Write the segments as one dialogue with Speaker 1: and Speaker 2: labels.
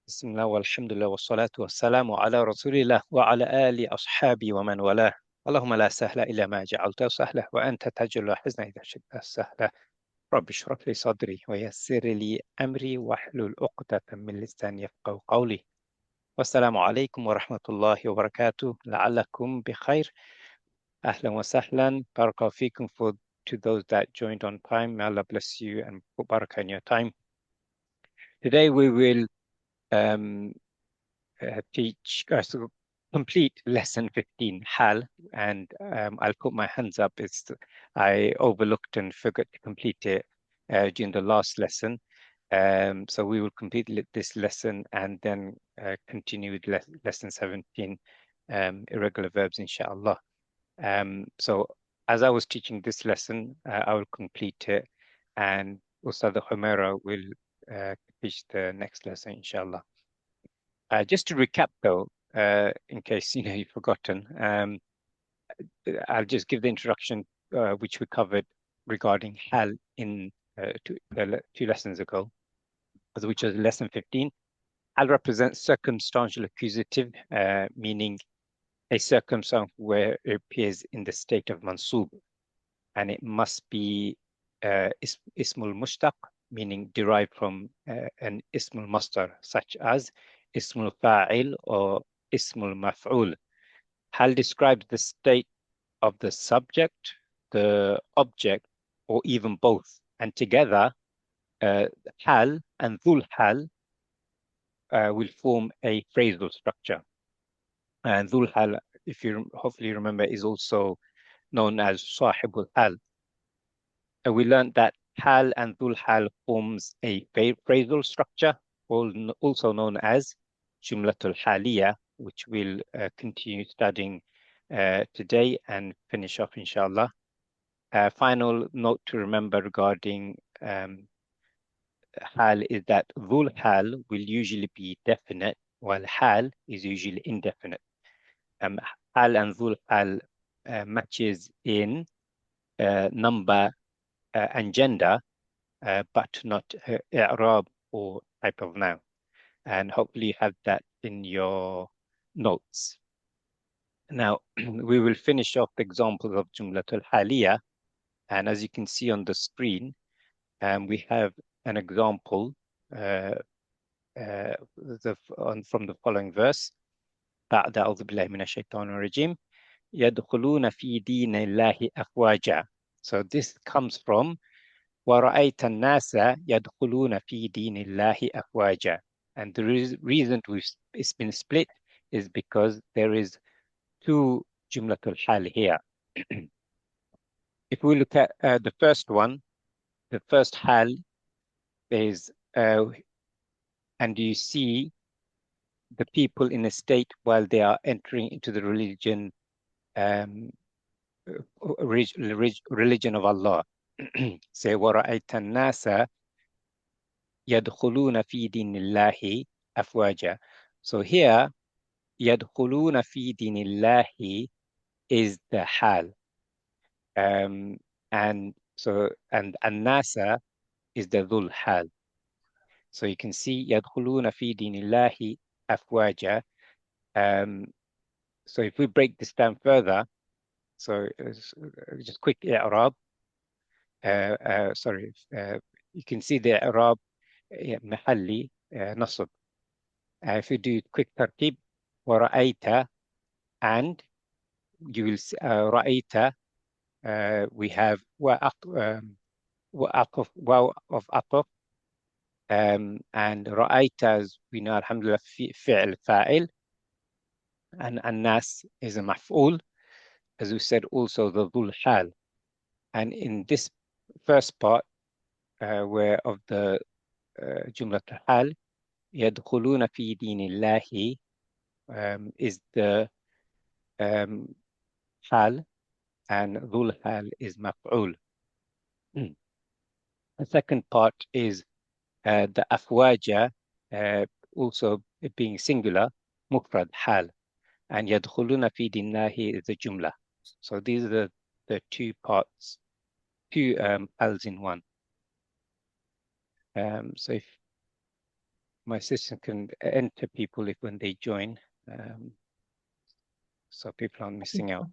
Speaker 1: بسم الله والحمد لله والصلاة والسلام على رسول الله وعلى آله أصحابي ومن والاه. اللهم لا سهل إلا ما جعلته سهلا وأنت تجعل الحزن إذا شئت سهلا. رب اشرح لي صدري ويسر لي أمري واحلل عقدة من لساني يفقهوا قولي. والسلام عليكم ورحمة الله وبركاته. لعلكم بخير. أهلا وسهلا. بارك الله فيكم for to those that joined on time. May Allah bless you and put barakah in your time. Today we will so complete lesson 15 Haal, and I'll put my hands up. I overlooked and forgot to complete it during the last lesson. So we will complete this lesson and then continue with lesson 17, irregular verbs, inshallah. So as I was teaching this lesson, I will complete it, and Ustad Humera will teach the next lesson, inshallah. Just to recap, though, in case you've forgotten, I'll just give the introduction which we covered regarding Hal in two lessons ago, which was lesson 15. Hal represents circumstantial accusative, meaning a circumstance where it appears in the state of mansub, and it must be ismul mushtaq, meaning derived from an ismul masdar, such as ismul fa'il or ismul maf'ul. Hal describes the state of the subject, the object, or even both. And together, hal and dhul hal will form a phrasal structure. And dhul hal, if you hopefully remember, is also known as sahibul hal. We learned that hal and dhul hal forms a phrasal structure, also known as jumlatul haliyah, which we'll continue studying today and finish off, inshallah. Final note to remember regarding hal is that dhul hal will usually be definite, while hal is usually indefinite. Hal and dhul hal matches in number and gender, but not i'rab or type of noun. And hopefully you have that in your notes. Now, we will finish off the examples of Jumlatul Haliyah. And as you can see on the screen, we have an example from the following verse. بعد أعوذ بالله من الشيطان الرجيم يدخلون في دين الله أفواجا. So this comes from وَرَأَيْتَ النَّاسَ يَدْخُلُونَ فِي دِينِ اللَّهِ أَفْوَاجًا. And the reason it's been split is because there is two Jumlatul Hal here. If we look at the first one, the first Hal is, and you see the people in a state while they are entering into the religion of Allah. Say, وَرَأَيْتَ النَّاسَ يَدْخُلُونَ فِي دِينِ اللَّهِ أَفْوَاجًا. So here, يَدْخُلُونَ فِي دِينِ اللَّهِ is the hal. And النَّاسَ is the dhul hal. So you can see يَدْخُلُونَ فِي دِينِ اللَّهِ أَفْوَاجًا. So if we break this down further, so just quick i'rab. You can see the i'rab محلي نصب. If you do quick tartib, ورأيت, and you will see رأيت, we have وعطف, واو of عطف, and رأيت, as we know, alhamdulillah, فعل فاعل, and الناس is a maf'ul, as we said, also the dhul hal. And in this first part, where of the jumlatul hal, يدخلون في دين الله is the hal, and dhul hal is maf'ul. The second part is the afwaja, also being singular, mufrad hal, and yadkhuluna fi dinahi is the jumla. So these are the two parts, two hals in one. So my assistant can enter people if when they join, so people aren't missing out.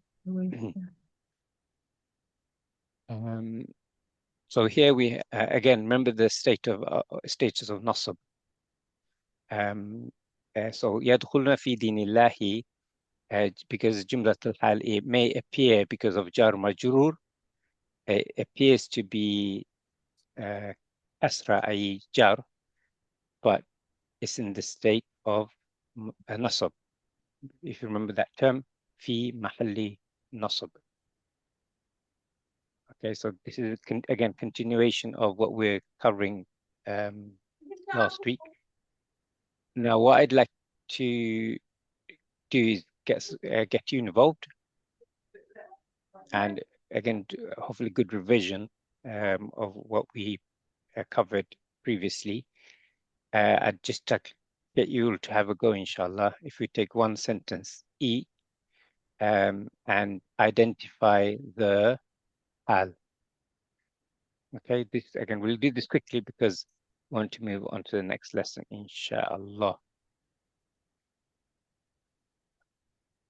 Speaker 1: So here we again remember the status of nasab. So يدخلنا في دين الله, because جملة الحال, it may appear because of jar majrur, it appears to be kasra ay jar, but it's in the state of nasab. If you remember that term, في محل nasab. Okay, so this is again continuation of what we're covering last week. Now, what I'd like to do is get you involved, and again, hopefully, good revision of what we covered previously. I'd just get you all to have a go, inshallah. If we take one sentence each, and identify the hal. Okay, this again, we'll do this quickly because we want to move on to the next lesson, inshallah.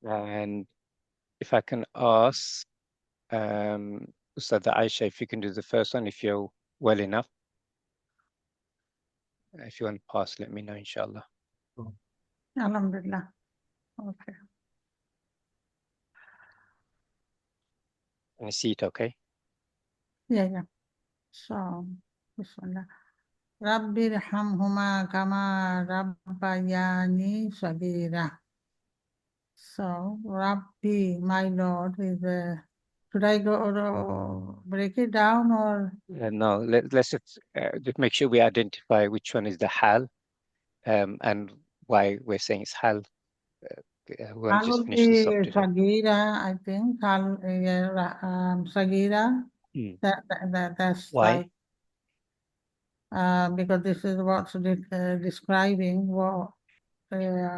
Speaker 1: And if I can ask Ustad Aisha, if you can do the first one, if you're well enough. If you want to pass, let me know, inshallah.
Speaker 2: Alhamdulillah. Okay.
Speaker 1: Can you see it okay?
Speaker 2: Yeah. So, Bismillah. Rabbi irhamhuma kama rabbayani sagira. So, Rabbi, my Lord, is should I go or break it down or?
Speaker 1: No, let's just make sure we identify which one is the hal, and why we're saying it's hal. We'll
Speaker 2: Hal
Speaker 1: just
Speaker 2: will
Speaker 1: finish this up
Speaker 2: be
Speaker 1: today.
Speaker 2: sagira, I think. Hal, sagira. That's
Speaker 1: Why?
Speaker 2: like, because this is what's describing what it's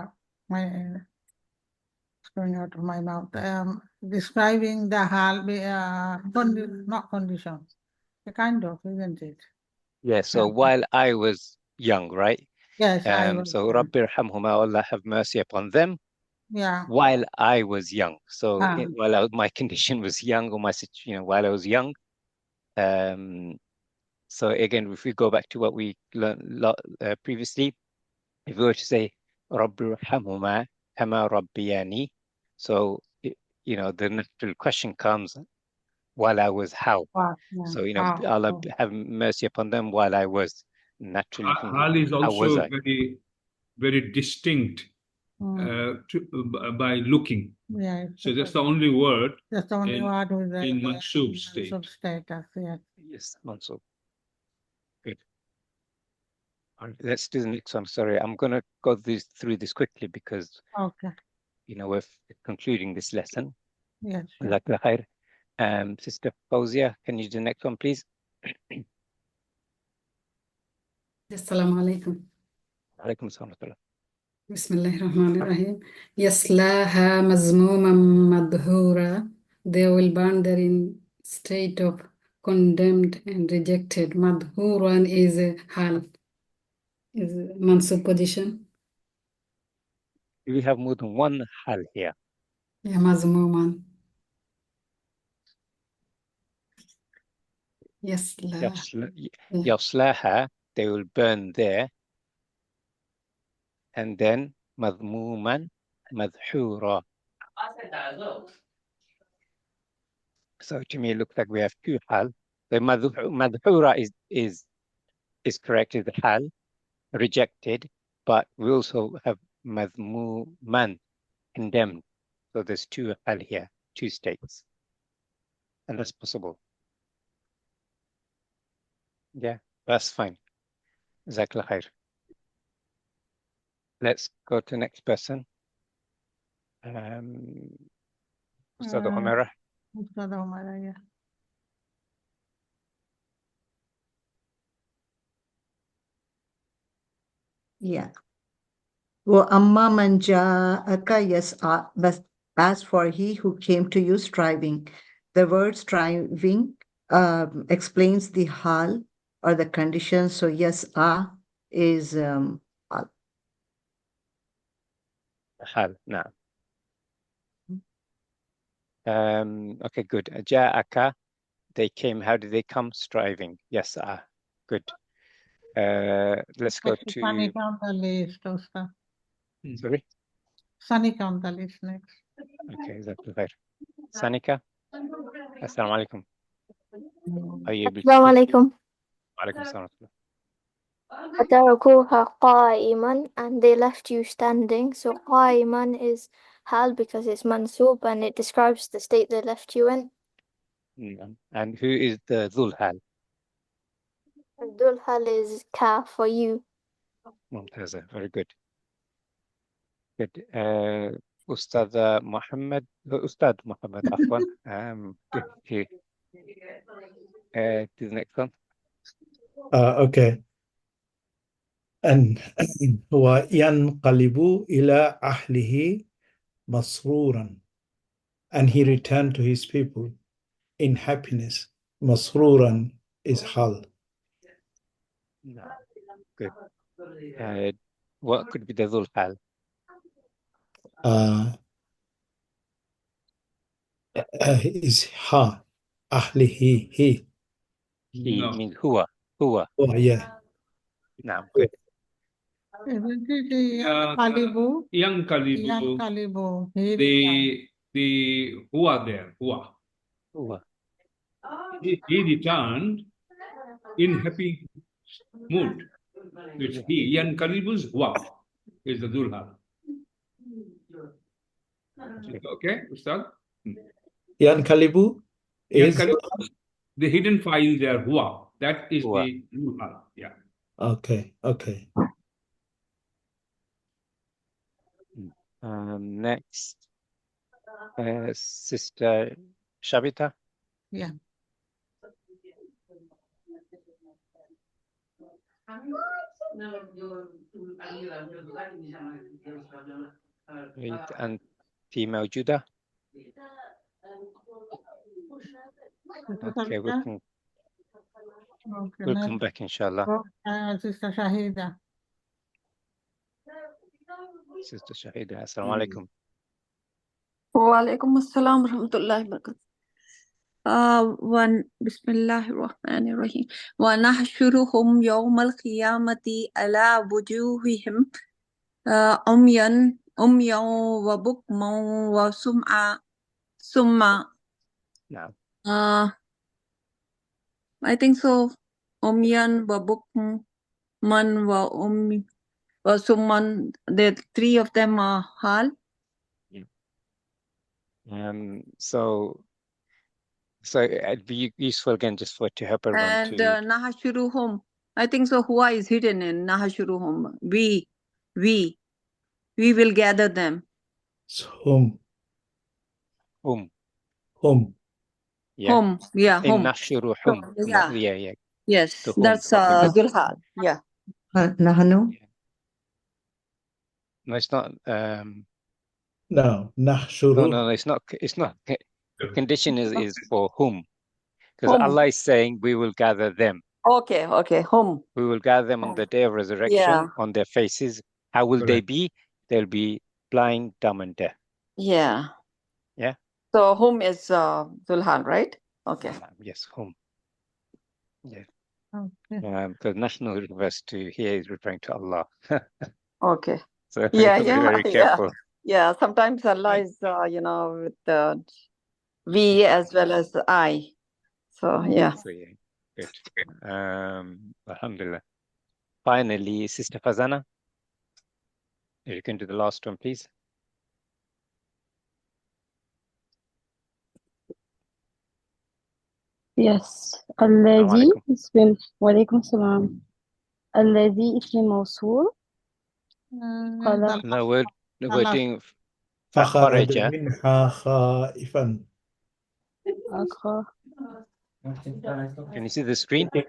Speaker 2: going out of my mouth. Describing the hal, not condition, a kind of, isn't it?
Speaker 1: Yeah. So while I was young, right?
Speaker 2: Yes, I was.
Speaker 1: So Rabbi irhamhuma, Allah have mercy upon them.
Speaker 2: Yeah.
Speaker 1: While I was young, so while my condition was young, or while I was young. So again, if we go back to what we learned previously, if we were to say Rabbi irhamhuma kama rabbiyani, so the natural question comes, while I was how? So Allah have mercy upon them while I was naturally thinking,
Speaker 3: Hal is
Speaker 1: how was
Speaker 3: also
Speaker 1: I?
Speaker 3: very, very distinct by looking.
Speaker 2: Yeah.
Speaker 3: So that's the only word.
Speaker 2: That's the only word with the
Speaker 3: in mansub state.
Speaker 2: Status, yes.
Speaker 1: Yes, mansub. Good. All right, let's do the next one. Sorry, I'm going to go through this quickly because we're concluding this lesson.
Speaker 2: Yes.
Speaker 1: Jazakallah khair. Sister Fauzia, can you do the next one, please?
Speaker 4: Assalamu alaikum.
Speaker 1: Alaikum assalam.
Speaker 4: Bismillahirrahmanirrahim. Yaslaha mazmuman madhura. They will burn there in state of condemned and rejected. Madhuran is a hal, is a mansub position.
Speaker 1: Do we have more than one hal here?
Speaker 4: Yeah, mazmuman.
Speaker 1: Yaslaha, they will burn there. And then madhmuman madhura. So to me, it looks like we have two hal. The madhura is correct, is the hal, rejected, but we also have madhmuman, condemned. So there's two hal here, two states. And that's possible. Yeah, that's fine. Jazakallah khair. Let's go to the next person. Ustad Humaira.
Speaker 2: Ustad Humaira, yeah.
Speaker 5: Yeah. وَأَمَّا مَنْ جَاءَكَ يَسْعَى. But as for he who came to you striving, the word striving explains the hal or the condition. So yas'a is
Speaker 1: حال نعم. Okay, good. جاءك, they came. How did they come? Striving. Yes, good. Let's go
Speaker 2: Next is Sunny
Speaker 1: to,
Speaker 2: on the list, Ustad.
Speaker 1: sorry?
Speaker 2: Sunny on the list next.
Speaker 1: Okay, that's right. Sanika, assalamu alaikum. Are you able to
Speaker 6: السلام
Speaker 1: speak?
Speaker 6: عليكم.
Speaker 1: Alaikum assalam.
Speaker 6: فتركوها قائما, and they left you standing. So قائما is hal because it's mansub and it describes the state they left you in.
Speaker 1: And who is the Dhul Hal?
Speaker 6: Dul hal is ka for you.
Speaker 1: Mumtaza, very good. Good. Ustad Muhammad, Afwan. To the next one.
Speaker 7: Okay. And هو ينقلب إلى أهله مسرورا, and he returned to his people in happiness. مسرورا is hal.
Speaker 1: No. Good. What could be the Dhul Hal?
Speaker 7: Is ha, أهله, he.
Speaker 1: He
Speaker 3: No.
Speaker 1: means huwa. Huwa.
Speaker 7: Oh, yeah.
Speaker 1: No, good.
Speaker 2: Isn't it Kalibu?
Speaker 3: Young Kalibu,
Speaker 2: Young Kalibu. He
Speaker 3: the who are there? Huwa.
Speaker 1: Huwa.
Speaker 3: He returned in happy mood. It's he. Young Kalibu's Huwa is the Dhul-Hal. Okay, Ustad?
Speaker 7: Yankalibu
Speaker 3: Young
Speaker 7: is
Speaker 3: Kalibu, the hidden file there, Huwa. That is
Speaker 1: Huwa.
Speaker 3: the Dhul-Hal. Yeah.
Speaker 7: okay. Okay.
Speaker 1: Next, Sister Shabita.
Speaker 2: Yeah.
Speaker 1: أنتِ موجودة؟ Okay, we'll come
Speaker 2: next.
Speaker 1: back inshallah.
Speaker 2: Sister Shahida.
Speaker 1: Sister Shahida, assalamu alaikum.
Speaker 8: وعليكم السلام ورحمة الله وبركاته. بسم الله الرحمن الرحيم. ونحشرهم يوم القيامة على وجوههم عميا وبكما وصما.
Speaker 1: نعم.
Speaker 8: I think so. عميا وبكما وصما. The three of them are hal.
Speaker 1: So it'd be useful again just for to help everyone
Speaker 8: And
Speaker 1: to
Speaker 8: Nahashuruhum. I think so. Huwa is hidden in Nahashuruhum. We will gather them.
Speaker 7: Hum.
Speaker 1: Yeah.
Speaker 8: Hum. Yeah.
Speaker 1: In
Speaker 8: Hum.
Speaker 1: nashruhum.
Speaker 8: Yeah.
Speaker 1: Yeah.
Speaker 8: Yes.
Speaker 1: To whom?
Speaker 8: That's
Speaker 1: Okay,
Speaker 8: Dhul-Hal. Yeah.
Speaker 5: Nahanu.
Speaker 1: No, it's not.
Speaker 7: No, nahshuru.
Speaker 1: No, it's not. It's not. The condition is for whom, because
Speaker 8: Whom?
Speaker 1: Allah is saying we will gather them.
Speaker 8: Okay. Hum.
Speaker 1: We will gather them on the day of resurrection,
Speaker 8: Yeah.
Speaker 1: on their faces. How will they be? They'll be blind, dumb, and deaf.
Speaker 8: Yeah.
Speaker 1: Yeah.
Speaker 8: So Hum is Dhul-Hal, right? Okay.
Speaker 1: Yes, whom. Yeah.
Speaker 2: Okay.
Speaker 1: Because National University here is referring to Allah.
Speaker 8: Okay.
Speaker 1: So
Speaker 8: Yeah.
Speaker 1: have to be very careful.
Speaker 8: Yeah. Sometimes Allah is, with the we as well as the I. So yeah.
Speaker 1: So yeah, good. Alhamdulillah. Finally, Sister Fazana, if you can do the last one, please.
Speaker 9: Yes. الذي
Speaker 1: عليكم.
Speaker 9: اسم وعليكم السلام. الذي اسم موصول.
Speaker 1: No, we're doing
Speaker 7: فخرج
Speaker 1: فخرج.
Speaker 7: منها خائفا.
Speaker 1: Can you see the screen?
Speaker 9: Yes.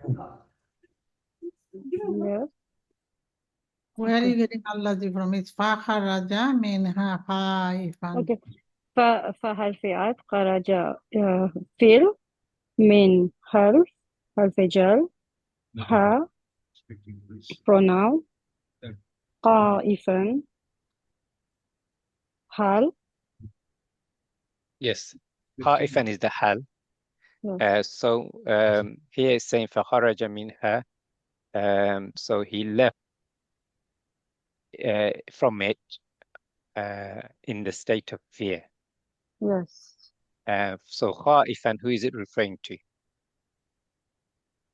Speaker 2: Where are you getting allazi from? It's fakharaja minha khaifan.
Speaker 9: Okay. فحرفيات خرج فعل من حرف جر ها pronoun قائفا Hal.
Speaker 1: Yes. Khaifan is the hal.
Speaker 9: Yes.
Speaker 1: So here it's saying فَخَرَجَ مِنْهَا. So he left from it in the state of fear.
Speaker 9: Yes.
Speaker 1: So khaifan, who is it referring to?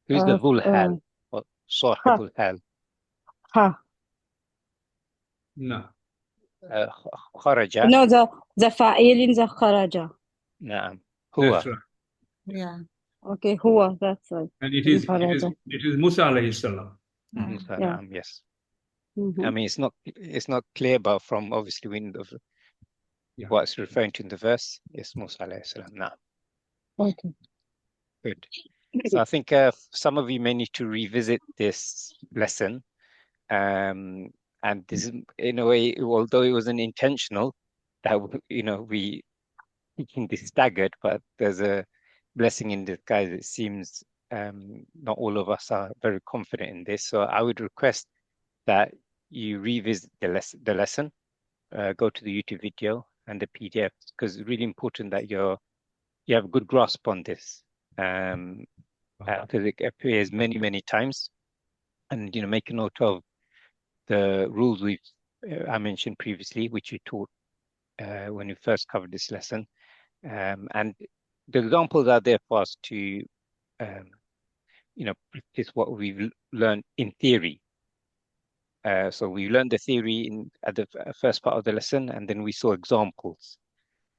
Speaker 1: Who's the dhul hal or sahibul hal?
Speaker 9: Ha.
Speaker 3: No.
Speaker 1: Kharaja.
Speaker 9: No, the fa'il in the kharaja.
Speaker 1: Naam. Huwa.
Speaker 3: That's right.
Speaker 2: Yeah.
Speaker 9: Okay, huwa, that's right.
Speaker 3: And it is Musa alayhi salam.
Speaker 1: Musa,
Speaker 9: Yeah.
Speaker 1: naam, yes.
Speaker 9: Mhm.
Speaker 1: I mean, it's not clear, but from obviously what's referring to in the verse, it's Musa alayhi salam. Naam.
Speaker 9: Okay.
Speaker 1: Good. So I think some of you may need to revisit this lesson. And this is, in a way, although it wasn't intentional, that, we can be staggered, but there's a blessing in disguise. It seems not all of us are very confident in this. So I would request that you revisit the lesson, go to the YouTube video and the PDF, because it's really important that you have a good grasp on this. Because it appears many, many times, and make a note of the rules I mentioned previously, which we taught when we first covered this lesson, and the examples are there for us to, practice what we've learned in theory. So we learned the theory at the first part of the lesson, and then we saw examples.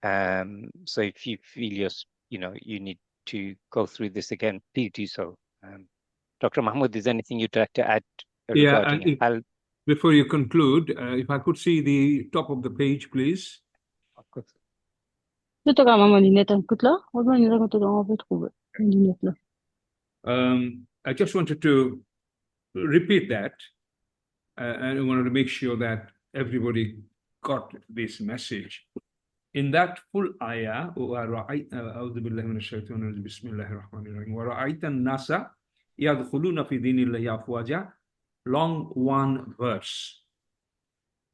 Speaker 1: So if you feel you need to go through this again, please do so. Dr. Mahmoud, is there anything you'd like to add regarding Hal?
Speaker 3: Before you conclude, if I could see the top of the page, please.
Speaker 1: Of course.
Speaker 3: I just wanted to repeat that, and I wanted to make sure that everybody got this message. In that full ayah, وَرَأَيْتَ النَّاسَ يَدْخُلُونَ فِي دِينِ اللَّهِ أَفْوَاجًا, long one verse.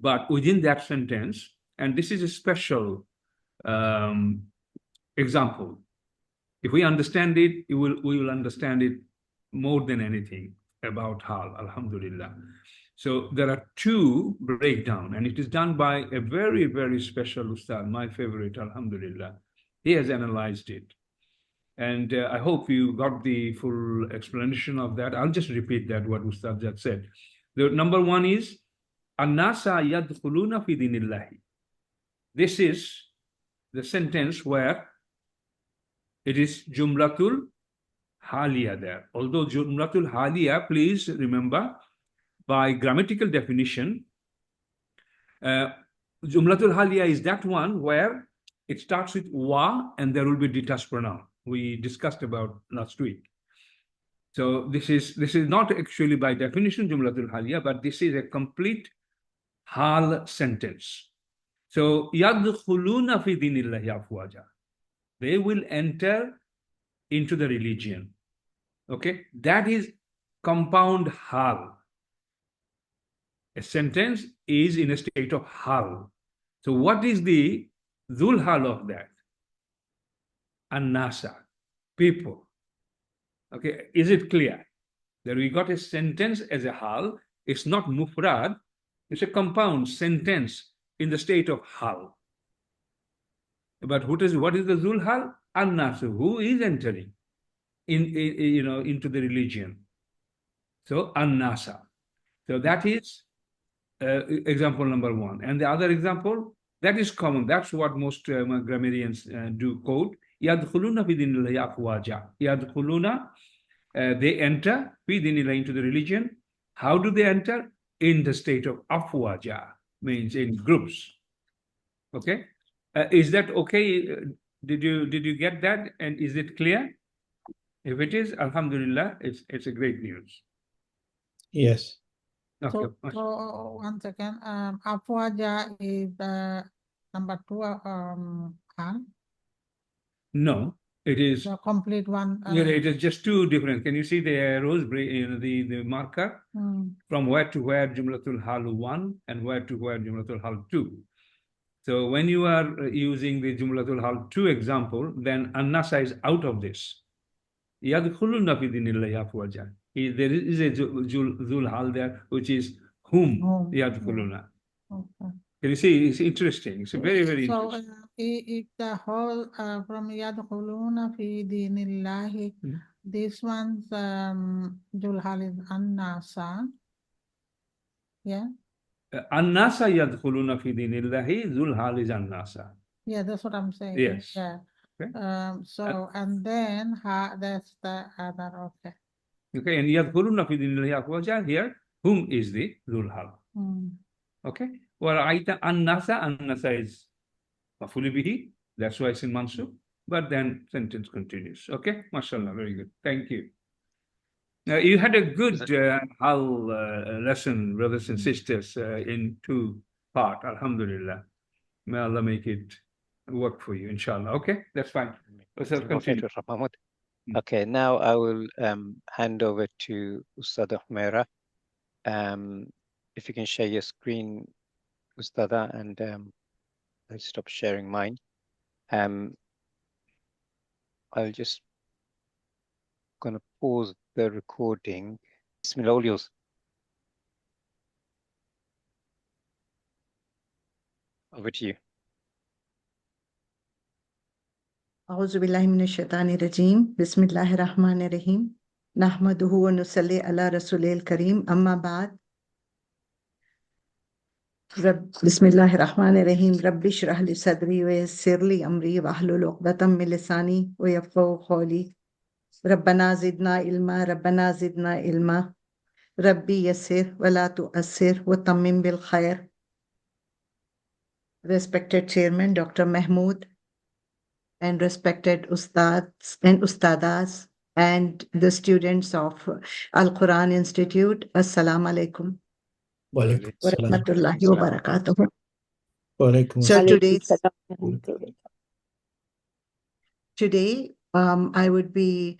Speaker 3: But within that sentence, and this is a special example. If we understand it, we will understand it more than anything about Hal, alhamdulillah. So there are two breakdown, and it is done by a very, very special Ustad, my favorite, alhamdulillah. He has analyzed it. And I hope you got the full explanation of that. I'll just repeat that, what Ustad just said. The number one is, An-nasa yadkhuluna fi dinillahi. This is the sentence where it is Jumlatul Haliya there. Although Jumlatul Haliya, please remember, by grammatical definition, Jumlatul Haliya is that one where it starts with wa and there will be detached pronoun. We discussed about last week. So this is not actually by definition Jumlatul Haliya, but this is a complete Hal sentence. So yadkhuluna fi dinillahi afwaja. They will enter into the religion. Okay, that is compound Hal. A sentence is in a state of Hal. So what is the Dhul Hal of that? An-nasa, people. Okay, is it clear that we got a sentence as a Hal? It's not mufrad, it's a compound sentence in the state of Hal. But what is the Dhul Hal? An-nasa, who is entering into the religion. So An-nasa. So that is example number one. And the other example, that is common. That's what most grammarians do quote. Yadkhuluna fi dinillahi afwaja. Yadkhuluna, they enter fi dinillahi, into the religion. How do they enter? In the state of afwaja, means in groups. Okay, is that okay? Did you get that? And is it clear? If it is, alhamdulillah, it's a great news.
Speaker 7: Yes.
Speaker 3: Okay.
Speaker 2: So 1 second. Afwaja is number 2. Hal.
Speaker 3: No, it is
Speaker 2: The complete one.
Speaker 3: it is just two different. Can you see the arrows, the marker from where to where Jumlatul Hal 1 and where to where Jumlatul Hal 2? So when you are using the Jumlatul Hal 2 example, then An-Nasa is out of this. Yadkhuluna fi dinillahi afwaja. There is a Zul Hal there, which is whom Yadkhuluna.
Speaker 2: Okay.
Speaker 3: Can you see? It's interesting. It's very, very
Speaker 2: So
Speaker 3: interesting.
Speaker 2: if the whole from Yadkhuluna fi dinillahi, this one's Julhal is An-Nasa. Yeah.
Speaker 3: An-Nasa Yadkhuluna fi dinillahi, Zul Hal is An-Nasa.
Speaker 2: Yeah, that's what I'm saying.
Speaker 3: Yes.
Speaker 2: Yeah.
Speaker 3: Okay.
Speaker 2: So and then that's the other. Okay.
Speaker 3: Okay, and Yadkhuluna fi dinillahi afwaja, here, whom is the Zul Hal? Okay. Well, An-Nasa is maf'ul bihi. That's why it's in mansub. But then sentence continues. Okay, mashallah, very good. Thank you. You had a good Hal lesson, brothers and sisters, in 2 parts. Alhamdulillah. May Allah make it work for you, inshallah. Okay, that's fine. So continue.
Speaker 1: Okay, now I will hand over to Ustada Humaira. If you can share your screen, Ustada, and I'll stop sharing mine. I'll just gonna pause the recording. Bismillah, all yours. Over to you.
Speaker 5: أعوذ بالله من الشيطان الرجيم بسم الله الرحمن الرحيم نحمده ونصلي على رسوله الكريم أما بعد بسم الله الرحمن الرحيم رب اشرح لي صدري ويسر لي أمري واحلل عقدة من لساني ويفقهوا قولي ربنا زدنا علما ربنا زدنا علما ربي يسر ولا تؤثر وتمم بالخير. Respected Chairman Dr. Mahmood and respected Ustads and Ustadas and the students of Al-Qur'an Institute, Assalamu alaikum
Speaker 7: Wa alaikum
Speaker 5: wa
Speaker 7: salam.
Speaker 5: rahmatullahi wa barakatuh.
Speaker 7: Wa alaikum
Speaker 5: So
Speaker 7: salam.
Speaker 5: today I would be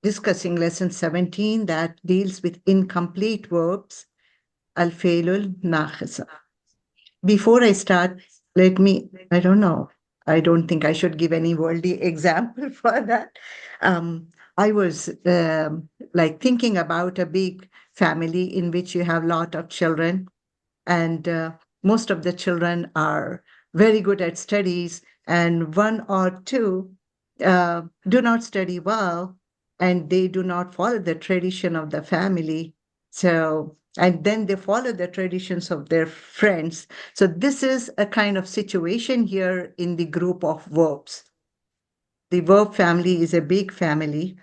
Speaker 5: discussing lesson 17 that deals with incomplete verbs, al-failul nakhisa. Before I start, I don't think I should give any worldly example for that. I was like thinking about a big family in which you have a lot of children, and most of the children are very good at studies, and 1 or 2 do not study well, and they do not follow the tradition of the family. So, and then they follow the traditions of their friends. So this is a kind of situation here in the group of verbs. The verb family is a big family,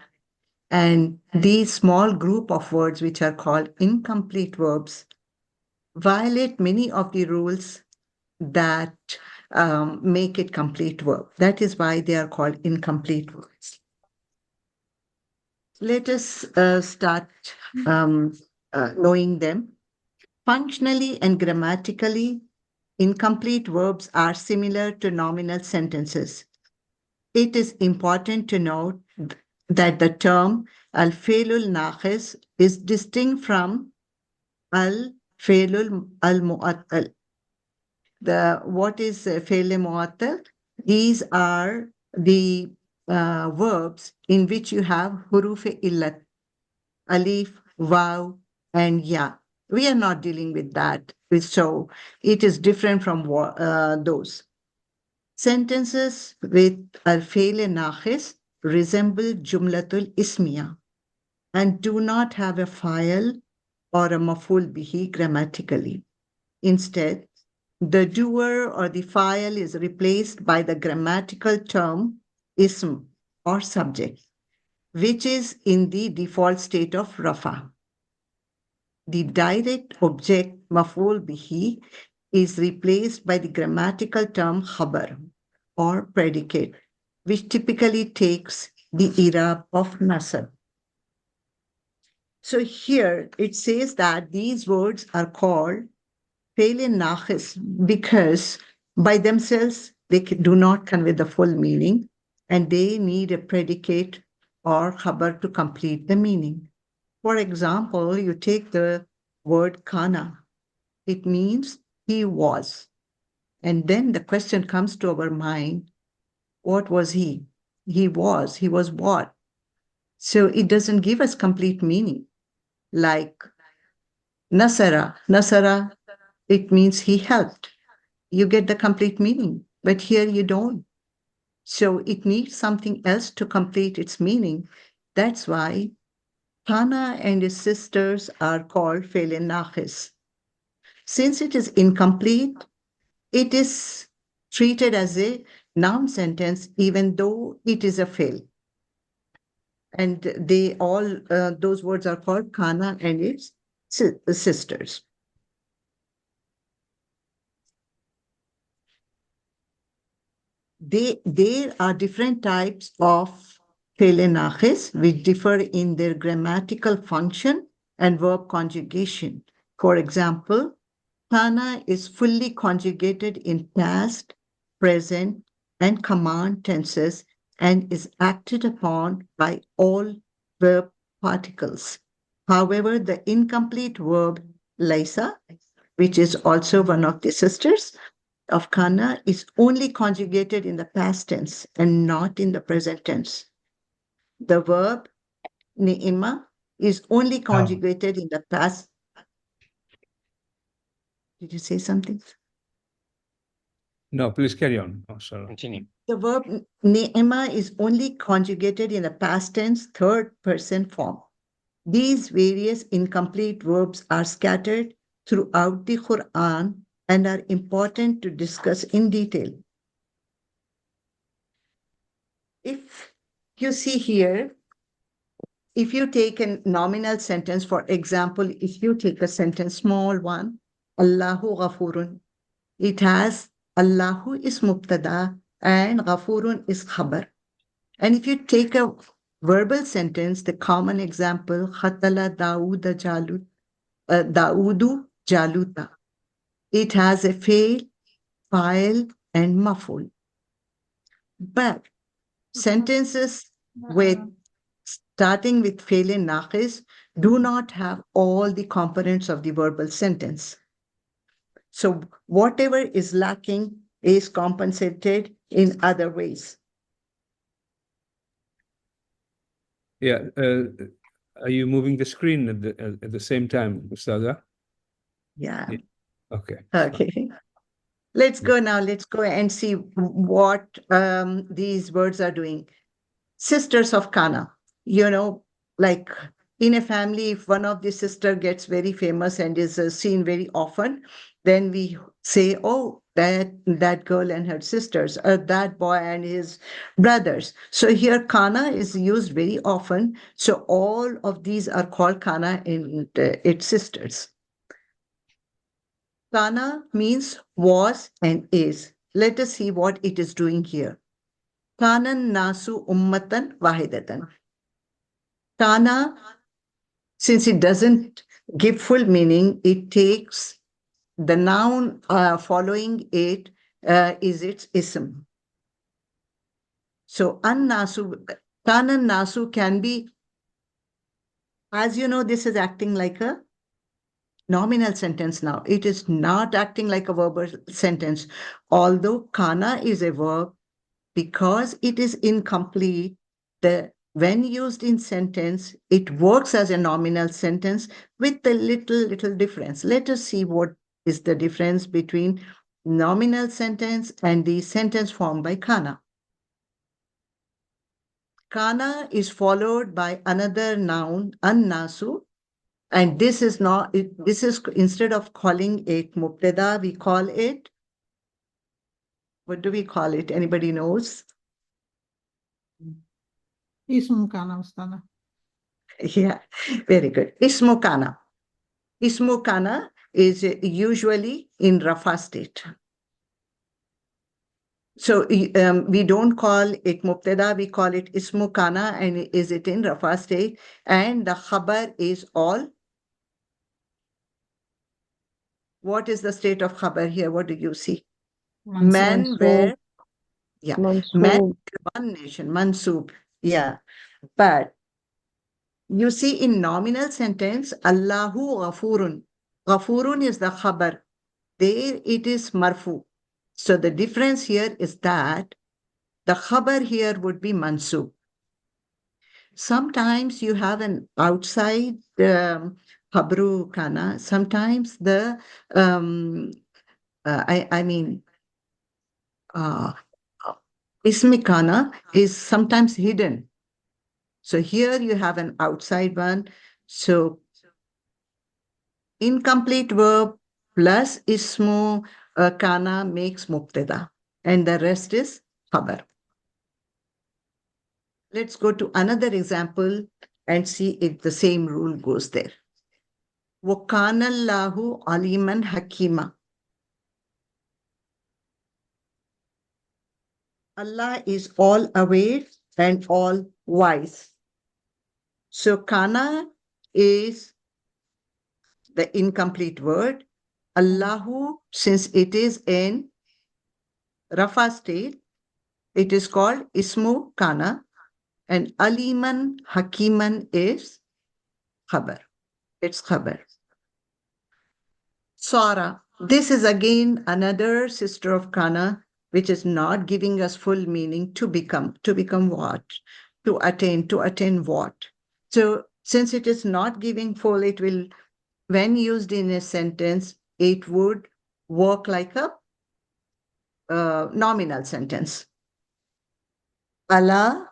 Speaker 5: and these small group of words, which are called incomplete verbs, violate many of the rules that make it complete verb. That is why they are called incomplete words. Let us start knowing them. Functionally and grammatically, incomplete verbs are similar to nominal sentences. It is important to note that the term al-failul nakhis is distinct from al-failul al-mu'attal. What is fail mu'attal? These are the verbs in which you have huruf illat, alif, waw, and ya. We are not dealing with that, so it is different from those. Sentences with al-fail nakhis resemble jumlatul ismiya and do not have a fa'il or a maf'ul bihi grammatically. Instead, the doer or the fa'il is replaced by the grammatical term ism or subject, which is in the default state of rafa. The direct object maf'ul bihi is replaced by the grammatical term khabar or predicate, which typically takes the i'rab of nasab. So here it says that these words are called fail nakhis because by themselves they do not convey the full meaning, and they need a predicate or khabar to complete the meaning. For example, you take the word kana. It means he was. And then the question comes to our mind, what was he? He was what? So it doesn't give us complete meaning. Like Nasara, it means he helped. You get the complete meaning, but here you don't. So it needs something else to complete its meaning. That's why Kana and his sisters are called Fe'l Naqis. Since it is incomplete, it is treated as a noun sentence, even though it is a fail. And they all, those words are called Kana and its sisters. There are different types of Fe'l Naqis which differ in their grammatical function and verb conjugation. For example, Kana is fully conjugated in past, present, and command tenses and is acted upon by all verb particles. However, the incomplete verb Laisa, which is also one of the sisters of Kana, is only conjugated in the past tense and not in the present tense. The verb Ni'ima is only conjugated in the past. Did you say something?
Speaker 3: No, please carry on. Oh, sorry.
Speaker 1: Continue.
Speaker 5: The verb Ni'ima is only conjugated in the past tense, third person form. These various incomplete verbs are scattered throughout the Quran and are important to discuss in detail. If you see here, if you take a nominal sentence, for example, if you take a sentence, small one, Allahu Ghafurun, it has Allahu is Mubtada and Ghafurun is Khabar. And if you take a verbal sentence, the common example, Khatala Daudu Jaluta, it has a fail, file, and maful. But sentences with starting with fail and naqis do not have all the components of the verbal sentence. So whatever is lacking is compensated in other ways.
Speaker 3: Yeah. Are you moving the screen at the same time, Ustaza?
Speaker 5: Yeah.
Speaker 3: Okay.
Speaker 5: Okay. Let's go now. Let's go and see what these words are doing. Sisters of Kana, you know, like in a family, if one of the sister gets very famous and is seen very often, then we say, oh, that girl and her sisters, or that boy and his brothers. So here Kana is used very often. So all of these are called Kana and its sisters. Kana means was and is. Let us see what it is doing here. Kanan nasu ummatan wahidatan. Kana, since it doesn't give full meaning, it takes the noun following it is its ism. So an-nasu, kanan nasu can be, as you know, this is acting like a nominal sentence now. It is not acting like a verbal sentence. Although kana is a verb, because it is incomplete, when used in sentence, it works as a nominal sentence with a little difference. Let us see what is the difference between nominal sentence and the sentence formed by kana. Kana is followed by another noun, an-nasu, and this is not, this is instead of calling it mubtada, we call it, what do we call it? Anybody knows?
Speaker 2: Ism Kana, Ustana.
Speaker 5: Yeah, very good. Ismu kana. Ismu kana is usually in rafa state. So we don't call it mubtada, we call it ismu kana, and is it in rafa state? And the khabar is all. What is the state of khabar here? What do you see? Men were, yeah, men one nation, mansub, yeah. But you see in nominal sentence, Allahu Ghafurun. Ghafurun is the khabar. There it is marfu. So the difference here is that the khabar here would be mansub. Sometimes you have an outside khabru kana. Sometimes the ismi kana is sometimes hidden. So here you have an outside one. So incomplete verb plus ismu kana makes mubtada, and the rest is khabar. Let's go to another example and see if the same rule goes there. وَكَانَ اللَّهُ عَلِيمًا حَكِيمًا. Allah is all aware and all wise. So kana is the incomplete word. Allahu, since it is in Rafa state, it is called Ismu Kana, and Aliman Hakiman is Khabar. It's Khabar. Sara, this is again another sister of Kana, which is not giving us full meaning. To become what? To attain what? So since it is not giving full, it will, when used in a sentence, it would work like a nominal sentence. Ala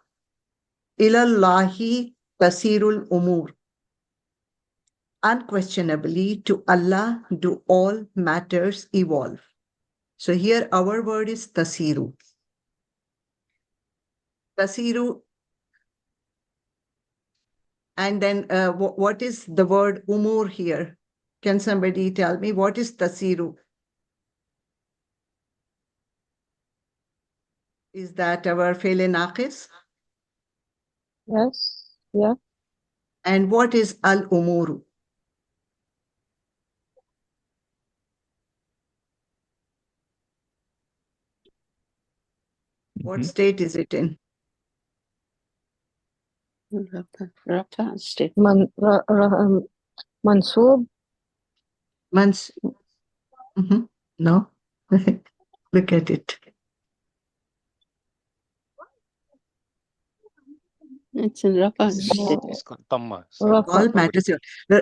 Speaker 5: ilallahi tasirul umur. Unquestionably, to Allah do all matters evolve. So here our word is tasiru. Tasiru. And then what is the word umur here? Can somebody tell me what is tasiru? Is that our fe'l naqis?
Speaker 9: Yes. Yeah.
Speaker 5: And what is al-umuru? What state is it in?
Speaker 8: Rafa state.
Speaker 9: Mansub.
Speaker 5: No. Look at it.
Speaker 8: It's in Rafa state.
Speaker 1: It's got Dhamma.
Speaker 5: All matters.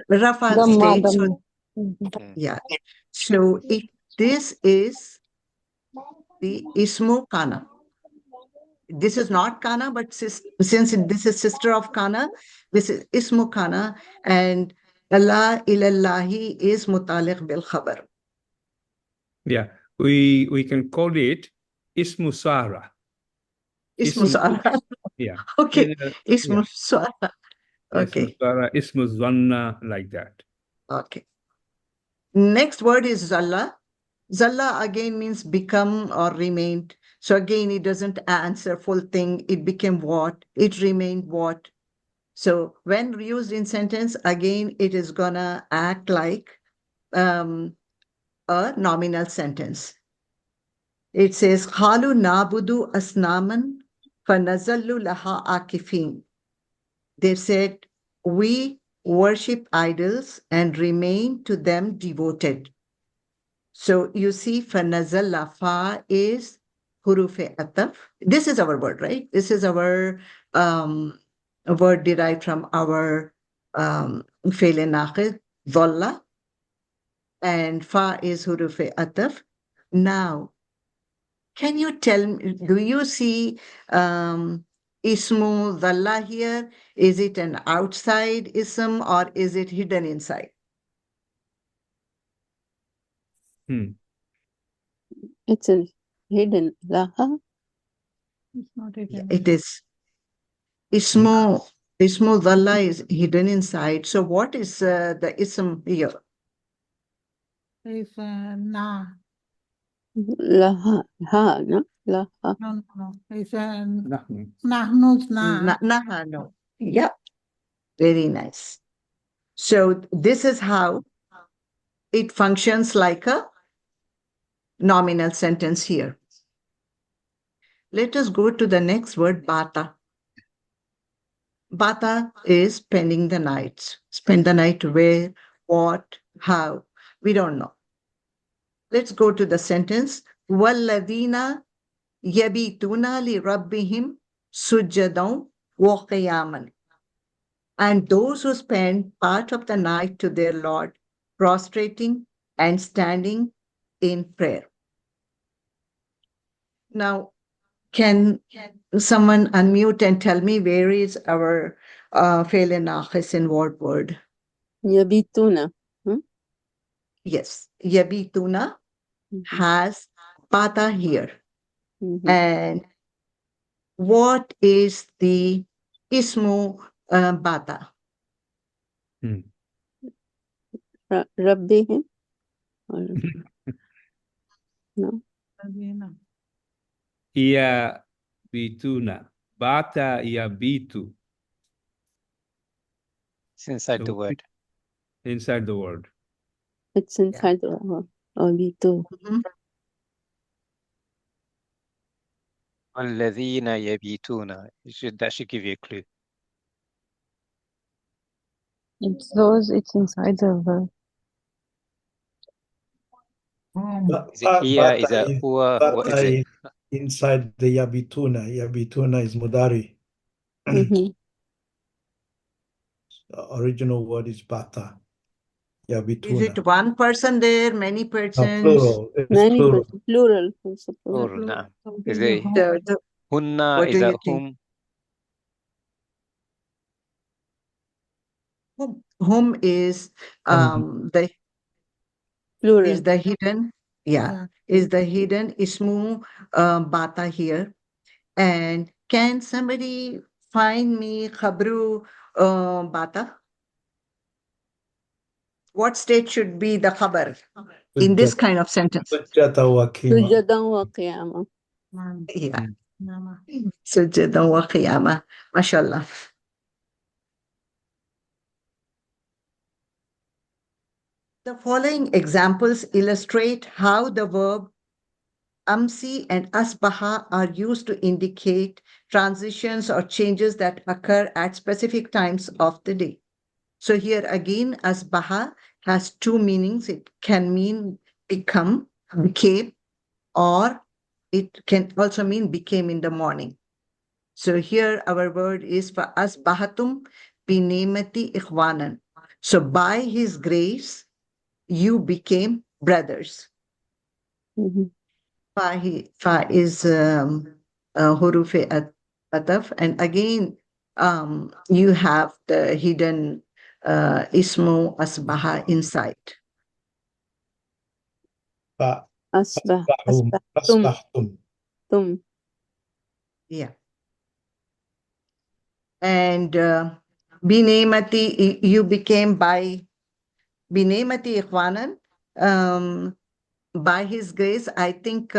Speaker 5: Rafa state. So, yeah. So this is the Ismu Kana. This is not Kana, but since this is sister of Kana, this is Ismu Kana, and Allah ilallahi is mutaliq bil khabar.
Speaker 3: Yeah, we can call it Ismu Sara.
Speaker 5: Ismu Sara.
Speaker 3: Yeah.
Speaker 5: Okay. Ismu Sara. Okay.
Speaker 3: Ismu Sara, Ismu Zanna, like that.
Speaker 5: Okay. Next word is Zalla. Zalla again means become or remained. So again, it doesn't answer full thing. It became what? It remained what? So when used in sentence, again, it is gonna act like a nominal sentence. It says, Halu nabudu asnaman fanazallu laha akifin. They said, we worship idols and remain to them devoted. So you see, fanazalla, fa is hurufe ataf. This is our word, right? This is our a word derived from our fe'l naqid, dhalla, and fa is hurufe ataf. Now, can you tell me, do you see ismu dhalla here? Is it an outside ism or is it hidden inside?
Speaker 8: It's a hidden. Laha.
Speaker 2: It's not hidden.
Speaker 5: It is. Ismu dhalla is hidden inside. So what is the ism here?
Speaker 2: It's na.
Speaker 8: Laha. Ha, no? Laha.
Speaker 2: No. It's nahnu's
Speaker 5: Na. No. Yeah. Very nice. So this is how it functions like a nominal sentence here. Let us go to the next word, bata. Bata is spending the night. Spend the night where, what, how, we don't know. Let's go to the sentence. وَالَّذِينَ يَبِيتُونَ لِرَبِّهِمْ سُجَّدًا وَقِيَامًا. And those who spend part of the night to their Lord, prostrating and standing in prayer. Now, can someone unmute and tell me where is our fail nakhis in what word?
Speaker 9: يبيتون.
Speaker 5: Yes, yabituna has bata here. And what is the ismu bata?
Speaker 9: ربهم. No.
Speaker 3: Ia bituna. Bata ia bitu.
Speaker 1: It's inside
Speaker 3: So
Speaker 1: the word.
Speaker 3: inside the word.
Speaker 9: It's inside the word. يبيتون.
Speaker 1: الذين يبيتون. That should give you a clue.
Speaker 9: It's those, it's inside the verb.
Speaker 1: Is it iya? Is it huwa? What is it?
Speaker 7: Inside the yabituna. Yabituna is mudari. The original word is bata. Yabituna.
Speaker 5: Is it one person there, many persons?
Speaker 7: Plural. It's
Speaker 9: Many
Speaker 7: plural.
Speaker 9: plural.
Speaker 1: Plural, nah. Is it
Speaker 5: The-
Speaker 1: hunna?
Speaker 5: what
Speaker 1: Is
Speaker 5: do you
Speaker 1: it
Speaker 5: think?
Speaker 1: hum?
Speaker 5: Whom is the
Speaker 9: Plural.
Speaker 5: is the hidden? Yeah, is the hidden ismu bata here? And can somebody find me khabru bata? What state should be the khabar in this kind of sentence?
Speaker 7: Sujjata wa qiyama.
Speaker 9: سجدا وقياما.
Speaker 5: Yeah. Sujjada wa qiyama. MashaAllah. The following examples illustrate how the verb amsi and asbaha are used to indicate transitions or changes that occur at specific times of the day. So here again, asbaha has two meanings. It can mean become, became, or it can also mean became in the morning. So here our word is for asbahatum binemati ikhwanan. So by his grace, you became brothers. Fa is hurufe ataf, and again you have the hidden ismu asbaha inside.
Speaker 7: Asbahtum.
Speaker 5: Yeah. And binemati, you became by binemati ikhwanan. By his grace, I think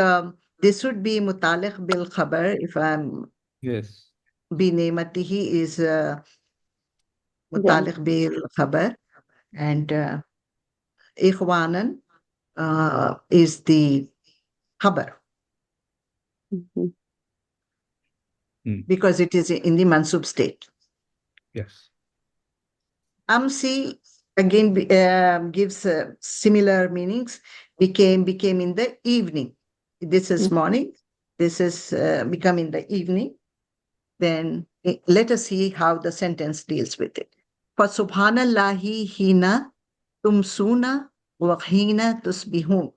Speaker 5: this would be mutaliq bil khabar if I'm.
Speaker 3: Yes.
Speaker 5: Binematihi is mutaliq bil khabar, and ikhwanan is the khabar because it is in the mansub state.
Speaker 3: Yes.
Speaker 5: Amsi again gives similar meanings. Became in the evening. This is morning. This is become in the evening. Then let us see how the sentence deals with it. For subhanallahi hina tumsuna wa hina tusbihun.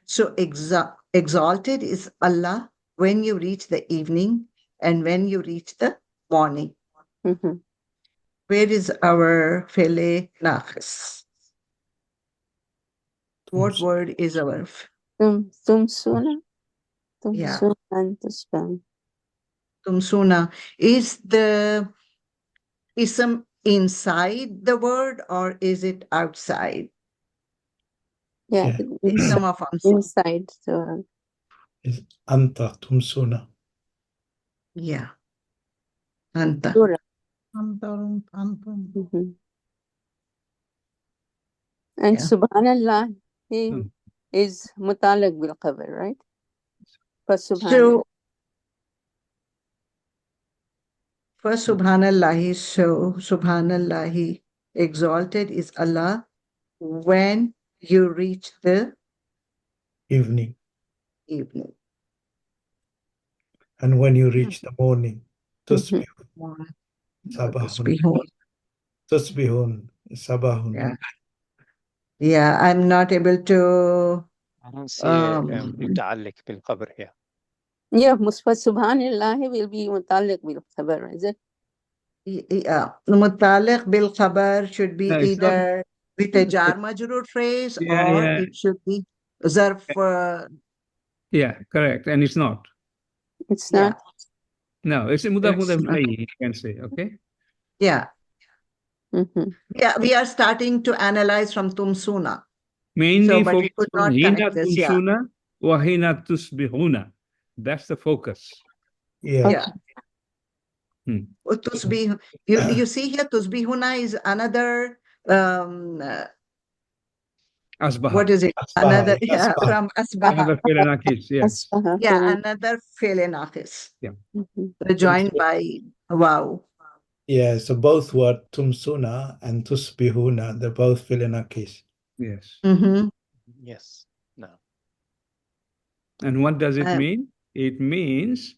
Speaker 5: So exalted is Allah when you reach the evening and when you reach the morning. Where is our fele nakhis? What word is our?
Speaker 9: Tumsuna.
Speaker 5: Yeah.
Speaker 9: And tusbihun.
Speaker 5: Tumsuna. Is the ism inside the word or is it outside?
Speaker 9: Yeah.
Speaker 5: Ism of
Speaker 9: Inside. So.
Speaker 7: Is anta tumsuna.
Speaker 5: Yeah. Anta.
Speaker 9: Plural. And subhanallah, he is mutaliq bil khabar, right? For subhanallah.
Speaker 5: So, for subhanallahi, so subhanallahi, exalted is Allah when you reach the
Speaker 7: Evening.
Speaker 5: evening.
Speaker 7: And when you reach the morning, tusbihun,
Speaker 5: Tusbihun.
Speaker 7: tusbihun, sabahun.
Speaker 5: Yeah. Yeah, I'm not able to.
Speaker 1: I don't see يتعلق بالخبر here.
Speaker 8: Yeah, Musfa Subhanallah will be mutaliq bil khabar, is it?
Speaker 5: Yeah, mutaliq bil khabar should be
Speaker 3: No, it's not.
Speaker 5: either with a jar majrur phrase
Speaker 3: Yeah,
Speaker 5: or
Speaker 3: yeah.
Speaker 5: it should be zarf.
Speaker 3: Yeah, correct. And it's not.
Speaker 8: It's
Speaker 5: Yeah.
Speaker 8: not.
Speaker 3: No, it's a mudaf
Speaker 5: It's
Speaker 3: mudaf
Speaker 5: not.
Speaker 3: ilayhi, you can say, okay?
Speaker 5: Yeah.
Speaker 8: Mhm.
Speaker 5: Yeah, we are starting to analyze from tumsuna.
Speaker 3: Mainly
Speaker 5: but we
Speaker 3: focus
Speaker 5: could
Speaker 3: on
Speaker 5: not
Speaker 3: hina
Speaker 5: connect this. Yeah.
Speaker 3: tumsuna wa hina tusbihuna. That's the focus.
Speaker 7: Yeah.
Speaker 5: Yeah.
Speaker 3: Hmm.
Speaker 5: Tusbih, you see here, tusbihuna is another,
Speaker 3: Asbaha.
Speaker 5: what is it?
Speaker 7: Asbaha,
Speaker 5: Another,
Speaker 7: asbaha.
Speaker 5: from asbaha.
Speaker 3: Another fi'l naqis, yes.
Speaker 8: Asbaha,
Speaker 5: Yeah,
Speaker 8: fi'l-
Speaker 5: another fi'l naqis.
Speaker 8: Mhm.
Speaker 5: Joined by wow.
Speaker 7: Yeah, so both were tumsuna and tusbihuna, they're both filinakis.
Speaker 3: Yes.
Speaker 5: Mm-hmm.
Speaker 1: Yes. No.
Speaker 3: And what does it
Speaker 5: Um,
Speaker 3: mean? It means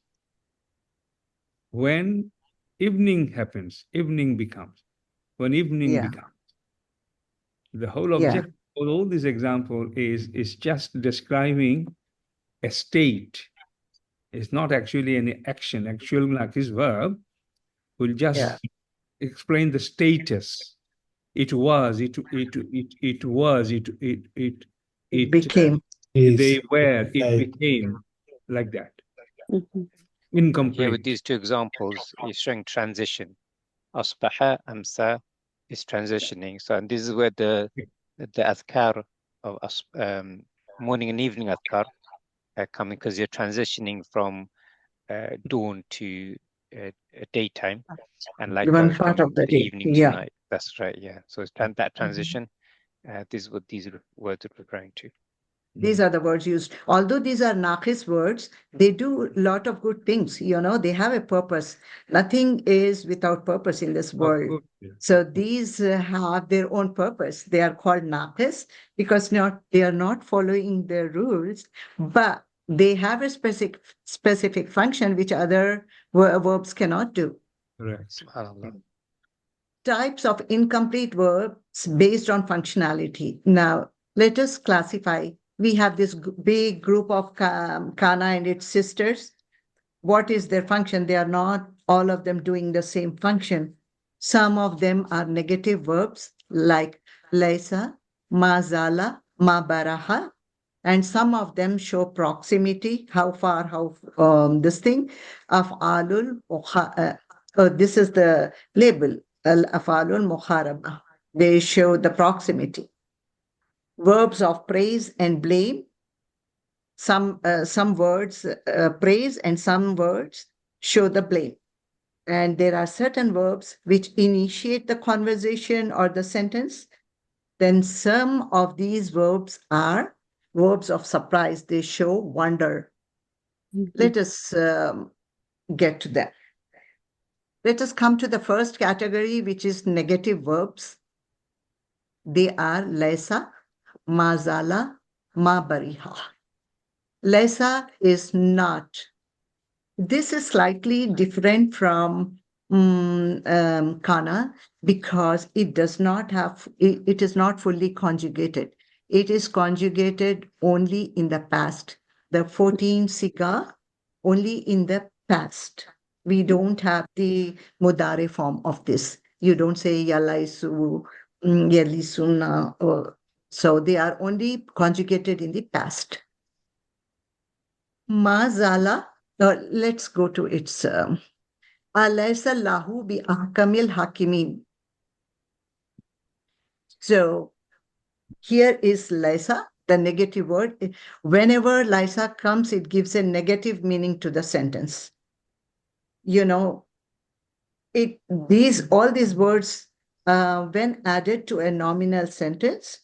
Speaker 3: when evening happens, evening becomes. When evening
Speaker 5: Yeah.
Speaker 3: becomes. The whole
Speaker 5: Yeah.
Speaker 3: object of all this example is just describing a state. It's not actually any action. Actual like his verb will just
Speaker 5: Yeah.
Speaker 3: explain the status. It was, it was,
Speaker 5: It became.
Speaker 3: they were, it
Speaker 7: Like,
Speaker 3: became, like that.
Speaker 8: Mhm.
Speaker 1: Here
Speaker 3: Incomplete.
Speaker 1: with these two examples, you're showing transition. Asbaha, amsa is transitioning. So, and this is where the adhkar of morning and evening adhkar are coming, because you're transitioning from dawn to daytime, and
Speaker 5: One
Speaker 1: likewise
Speaker 5: part
Speaker 1: from
Speaker 5: of the
Speaker 1: the
Speaker 5: day.
Speaker 1: evening to
Speaker 5: Yeah.
Speaker 1: night. That's right. Yeah. So it's that transition. This is what these words are referring to.
Speaker 5: These are the words used. Although these are naqis words, they do a lot of good things. You know, they have a purpose. Nothing is without purpose in this world.
Speaker 3: Of course, yeah.
Speaker 5: So these have their own purpose. They are called naqis because they are not following the rules, but they have a specific function which other verbs cannot do.
Speaker 3: Correct.
Speaker 1: Subhanallah.
Speaker 5: Types of incomplete verbs based on functionality. Now, let us classify. We have this big group of kana and its sisters. What is their function? They are not all of them doing the same function. Some of them are negative verbs like laisa, ma zala, ma baraha, and some of them show proximity, how far, this thing, af'alul, this is the label, al-af'alul muharaba. They show the proximity. Verbs of praise and blame. Some words praise and some words show the blame. And there are certain verbs which initiate the conversation or the sentence. Then some of these verbs are verbs of surprise. They show wonder. Let us get to that. Let us come to the first category, which is negative verbs. They are laisa, ma zala, ma bariha. Laisa is not. This is slightly different from kana because it does not have, it is not fully conjugated. It is conjugated only in the past. The 14 siga only in the past. We don't have the mudare form of this. You don't say yalaisu, yalisuna. So they are only conjugated in the past. Mazala, let's go to its alaysa lahu bi ahkamil hakimin. So here is Laisa, the negative word. Whenever Laisa comes, it gives a negative meaning to the sentence. You know, all these words, when added to a nominal sentence,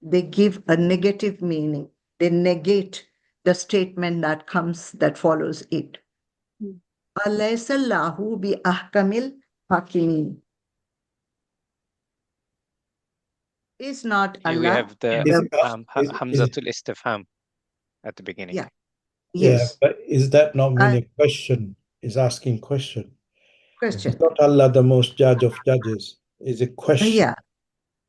Speaker 5: they give a negative meaning. They negate the statement that follows it. Alaysa lahu bi ahkamil hakimin. Is not
Speaker 1: Here
Speaker 5: Allah.
Speaker 1: we have the Hamzatul Istifham at the beginning.
Speaker 5: Yeah. Yes.
Speaker 7: but is that not mean
Speaker 5: Uh,
Speaker 7: a question? Is asking question.
Speaker 5: Question.
Speaker 7: It's not Allah the most judge of judges. It's a question.
Speaker 5: Yeah,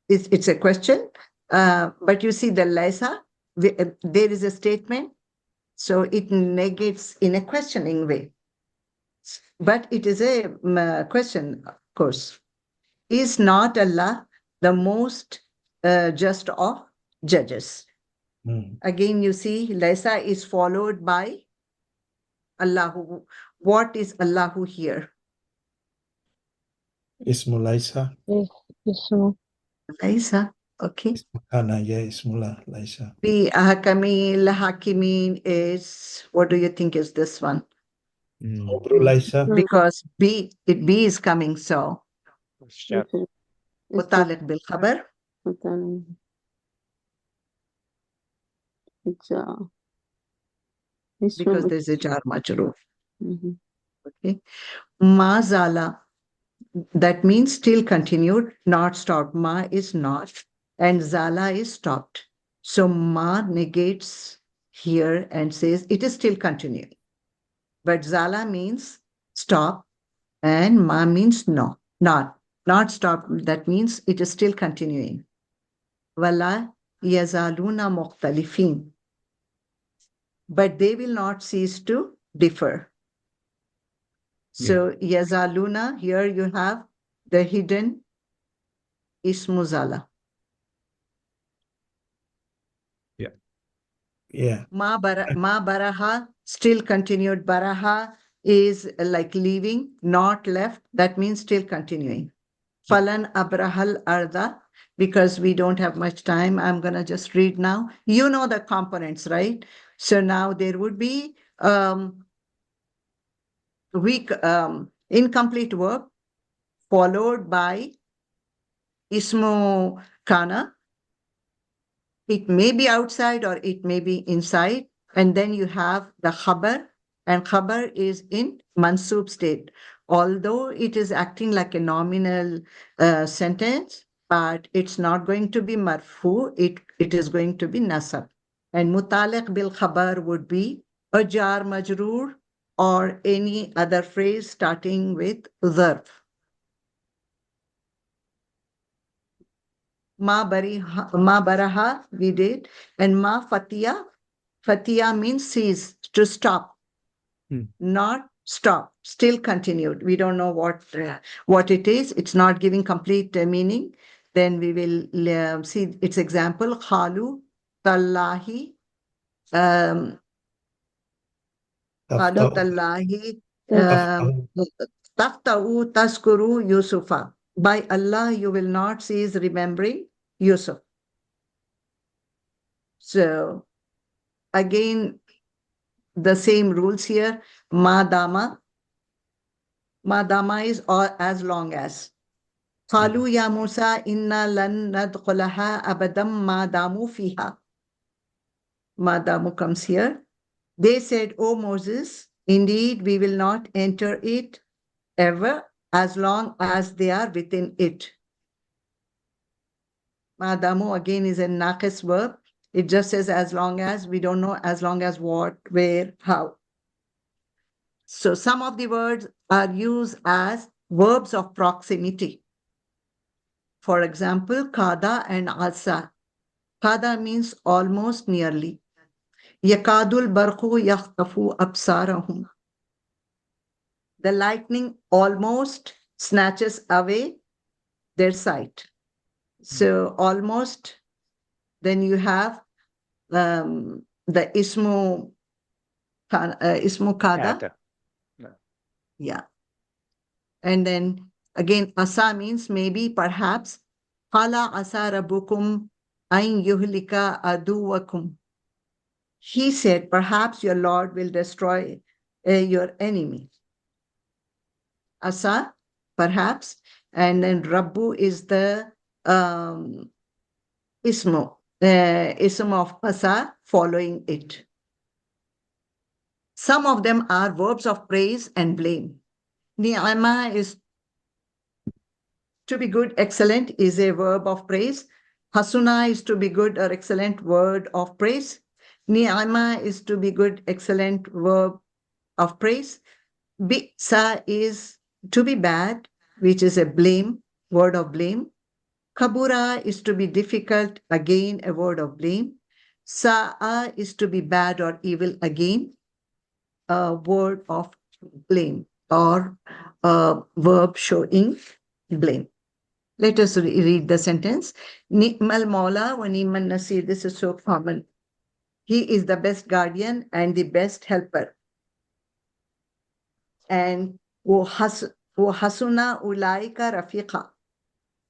Speaker 5: it's a question. But you see the Laisa, there is a statement, so it negates in a questioning way. But it is a question, of course. Is not Allah the most just of judges? Again, you see, Laisa is followed by Allahu. What is Allahu here?
Speaker 7: Ismu Laisa.
Speaker 9: Ismu.
Speaker 5: Laisa, okay.
Speaker 7: Ismu Kana, yeah, Ismullah Laisa.
Speaker 5: The Hakamil, Hakimin is, what do you think is this one?
Speaker 7: Obru Laisa.
Speaker 5: Because B is coming, so.
Speaker 9: Okay.
Speaker 5: Mutaliq bil khabar. Because there's a jar majroor. Okay. Mazala, that means still continued, not stopped. Ma is not, and zala is stopped. So ma negates here and says it is still continuing. But zala means stop, and ma means no, not stop. That means it is still continuing. Wala yazaluna mukhtalifin. But they will not cease to differ. So yazaluna, here you have the hidden ismu zala.
Speaker 7: Yeah.
Speaker 5: Ma baraha, still continued. Baraha is like leaving, not left. That means still continuing. Falan abrahal arda, because we don't have much time, I'm going to just read now. You know the components, right? So now there would be weak, incomplete verb followed by ismu kana. It may be outside or it may be inside. And then you have the khabar, and khabar is in mansub state. Although it is acting like a nominal sentence, but it's not going to be marfu, it is going to be nasab. And mutaliq bil khabar would be a jar majroor or any other phrase starting with dharf. Ma baraha, we did. And ma fatiya. Fatiya means cease, to stop. Not stop, still continued. We don't know what it is. It's not giving complete meaning. Then we will see its example. Khalu, tallahi, Khalu, tallahi, tafta'u, taskuru, Yusufa. By Allah, you will not cease remembering Yusuf. So, again, the same rules here. Madama. Madama is as long as. Qalu ya Musa inna lan nadkhulaha abadam madamu fiha. Madamu comes here. They said, O Moses, indeed we will not enter it ever as long as they are within it. Madamu again is a naqis verb. It just says as long as, we don't know as long as what, where, how. So some of the words are used as verbs of proximity. For example, kada and asa. Kada means almost, nearly. Yakadul barqu yakhtafu absarahum. The lightning almost snatches away their sight. So almost, then you have the ismu kada. Yeah. And then again, asa means maybe, perhaps. Qala asa rabbukum an yuhlika aduwakum. He said, perhaps your Lord will destroy your enemy. Asa, perhaps. And then Rabbu is the ism of asa following it. Some of them are verbs of praise and blame. Ni'ama is to be good, excellent is a verb of praise. Hasuna is to be good or excellent, word of praise. Ni'ama is to be good, excellent verb of praise. Bi'sa is to be bad, which is a blame, word of blame. Kabura is to be difficult, again a word of blame. Sa'a is to be bad or evil, again a word of blame or a verb showing blame. Let us read the sentence. Ni'mal Mawla wa ni'mal Nasir. This is so common. He is the best guardian and the best helper. And hasuna ulaika rafiqa.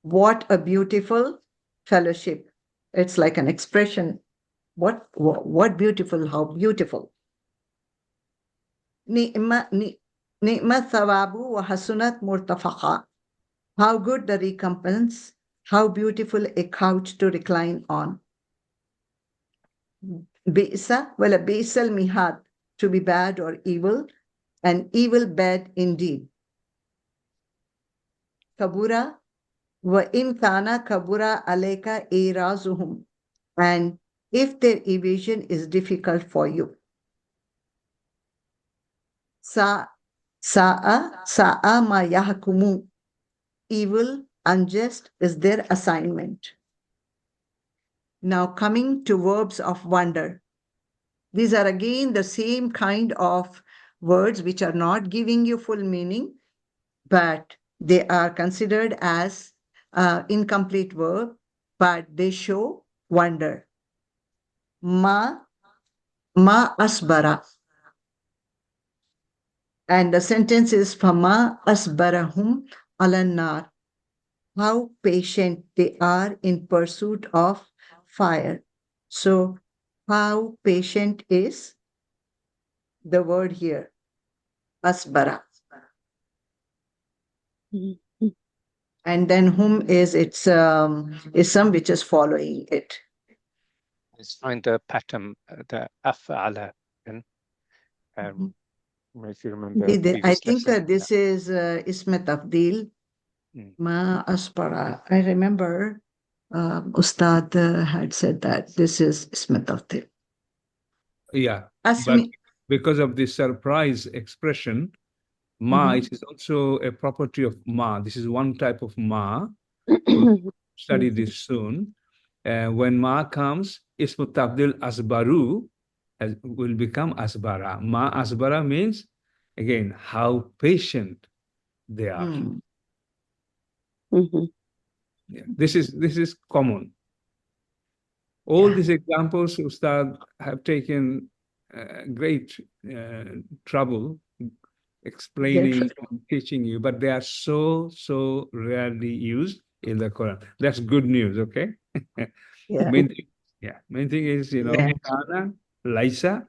Speaker 5: What a beautiful fellowship. It's like an expression. What beautiful, how beautiful. Ni'ma thawabu wa hasunat murtafaqa. How good the recompense, how beautiful a couch to recline on. Bi'sa, well, a bi'sal mihad, to be bad or evil, an evil bed indeed. Kabura, wa in kana kabura alayka irazuhum, and if their evasion is difficult for you. Sa'a ma yahkumu, evil, unjust is their assignment. Now coming to verbs of wonder. These are again the same kind of words which are not giving you full meaning, but they are considered as incomplete verb, but they show wonder. Ma asbara. And the sentence is Fama asbarahum alannar. How patient they are in pursuit of fire. So how patient is the word here? Asbara. And then whom is its some which is following it.
Speaker 1: Let's find the pattern, the af'ala. If you remember,
Speaker 5: I think that this is Ismet Abdil. Ma Aspara. I remember Ustad had said that this is Ismet Abdil.
Speaker 3: Yeah, but because of the surprise expression, ma, it is also a property of ma. This is one type of ma. We'll study this soon. When ma comes, Ismut Tabdil Asbaru will become Asbara. Ma Asbara means, again, how patient they are. Yeah. This is common. All these examples, Ustad, have taken great trouble explaining and teaching you, but they are so rarely used in the Quran. That's good news, okay? Main thing is, kana, laisa,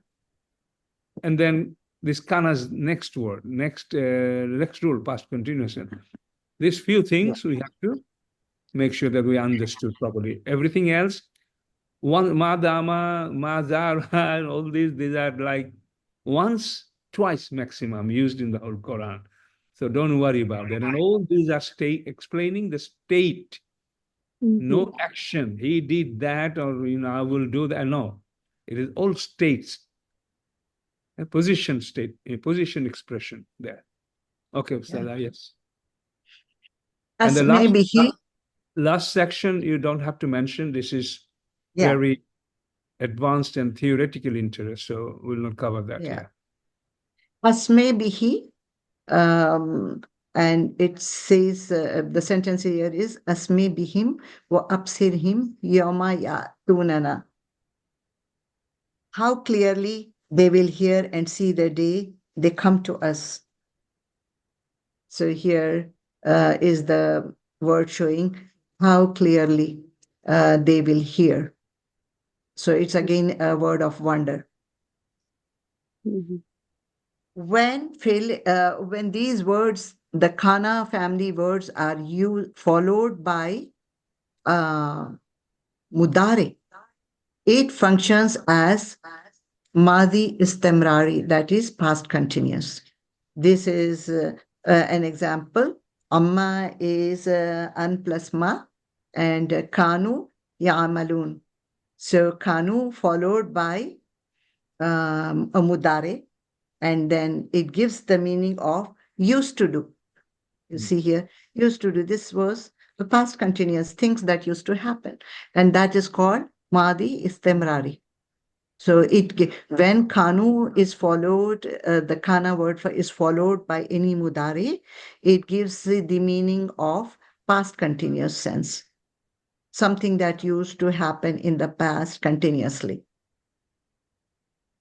Speaker 3: and then this kana's next word, next rule, past continuous. These few things we have to make sure that we understood properly. Everything else, one madama, mazara, all these are like once, twice maximum used in the whole Quran. So don't worry about that. And all these are explaining the state. No action. He did that, or I will do that. No. It is all states. A position state, a position expression there. Okay, Ustad, yes. And the last section you don't have to mention. This is very advanced and theoretical interest, so we'll not cover that.
Speaker 5: Asme bihi, and it says the sentence here is Asme bihim wa absirhim yawma ya'tunana. How clearly they will hear and see the day they come to us. So here is the word showing how clearly they will hear. So it's again a word of wonder. When these words, the Kana family words, are followed by Mudari, it functions as Madi Istimrari, that is past continuous. This is an example. Amma is an plus ma, and Kanu Ya'malun. So Kanu followed by a mudare, and then it gives the meaning of used to do. You see here, used to do. This was the past continuous, things that used to happen. And that is called Madi Istimrari. So when Kanu is followed, the Kana word is followed by any mudari, it gives the meaning of past continuous sense. Something that used to happen in the past continuously.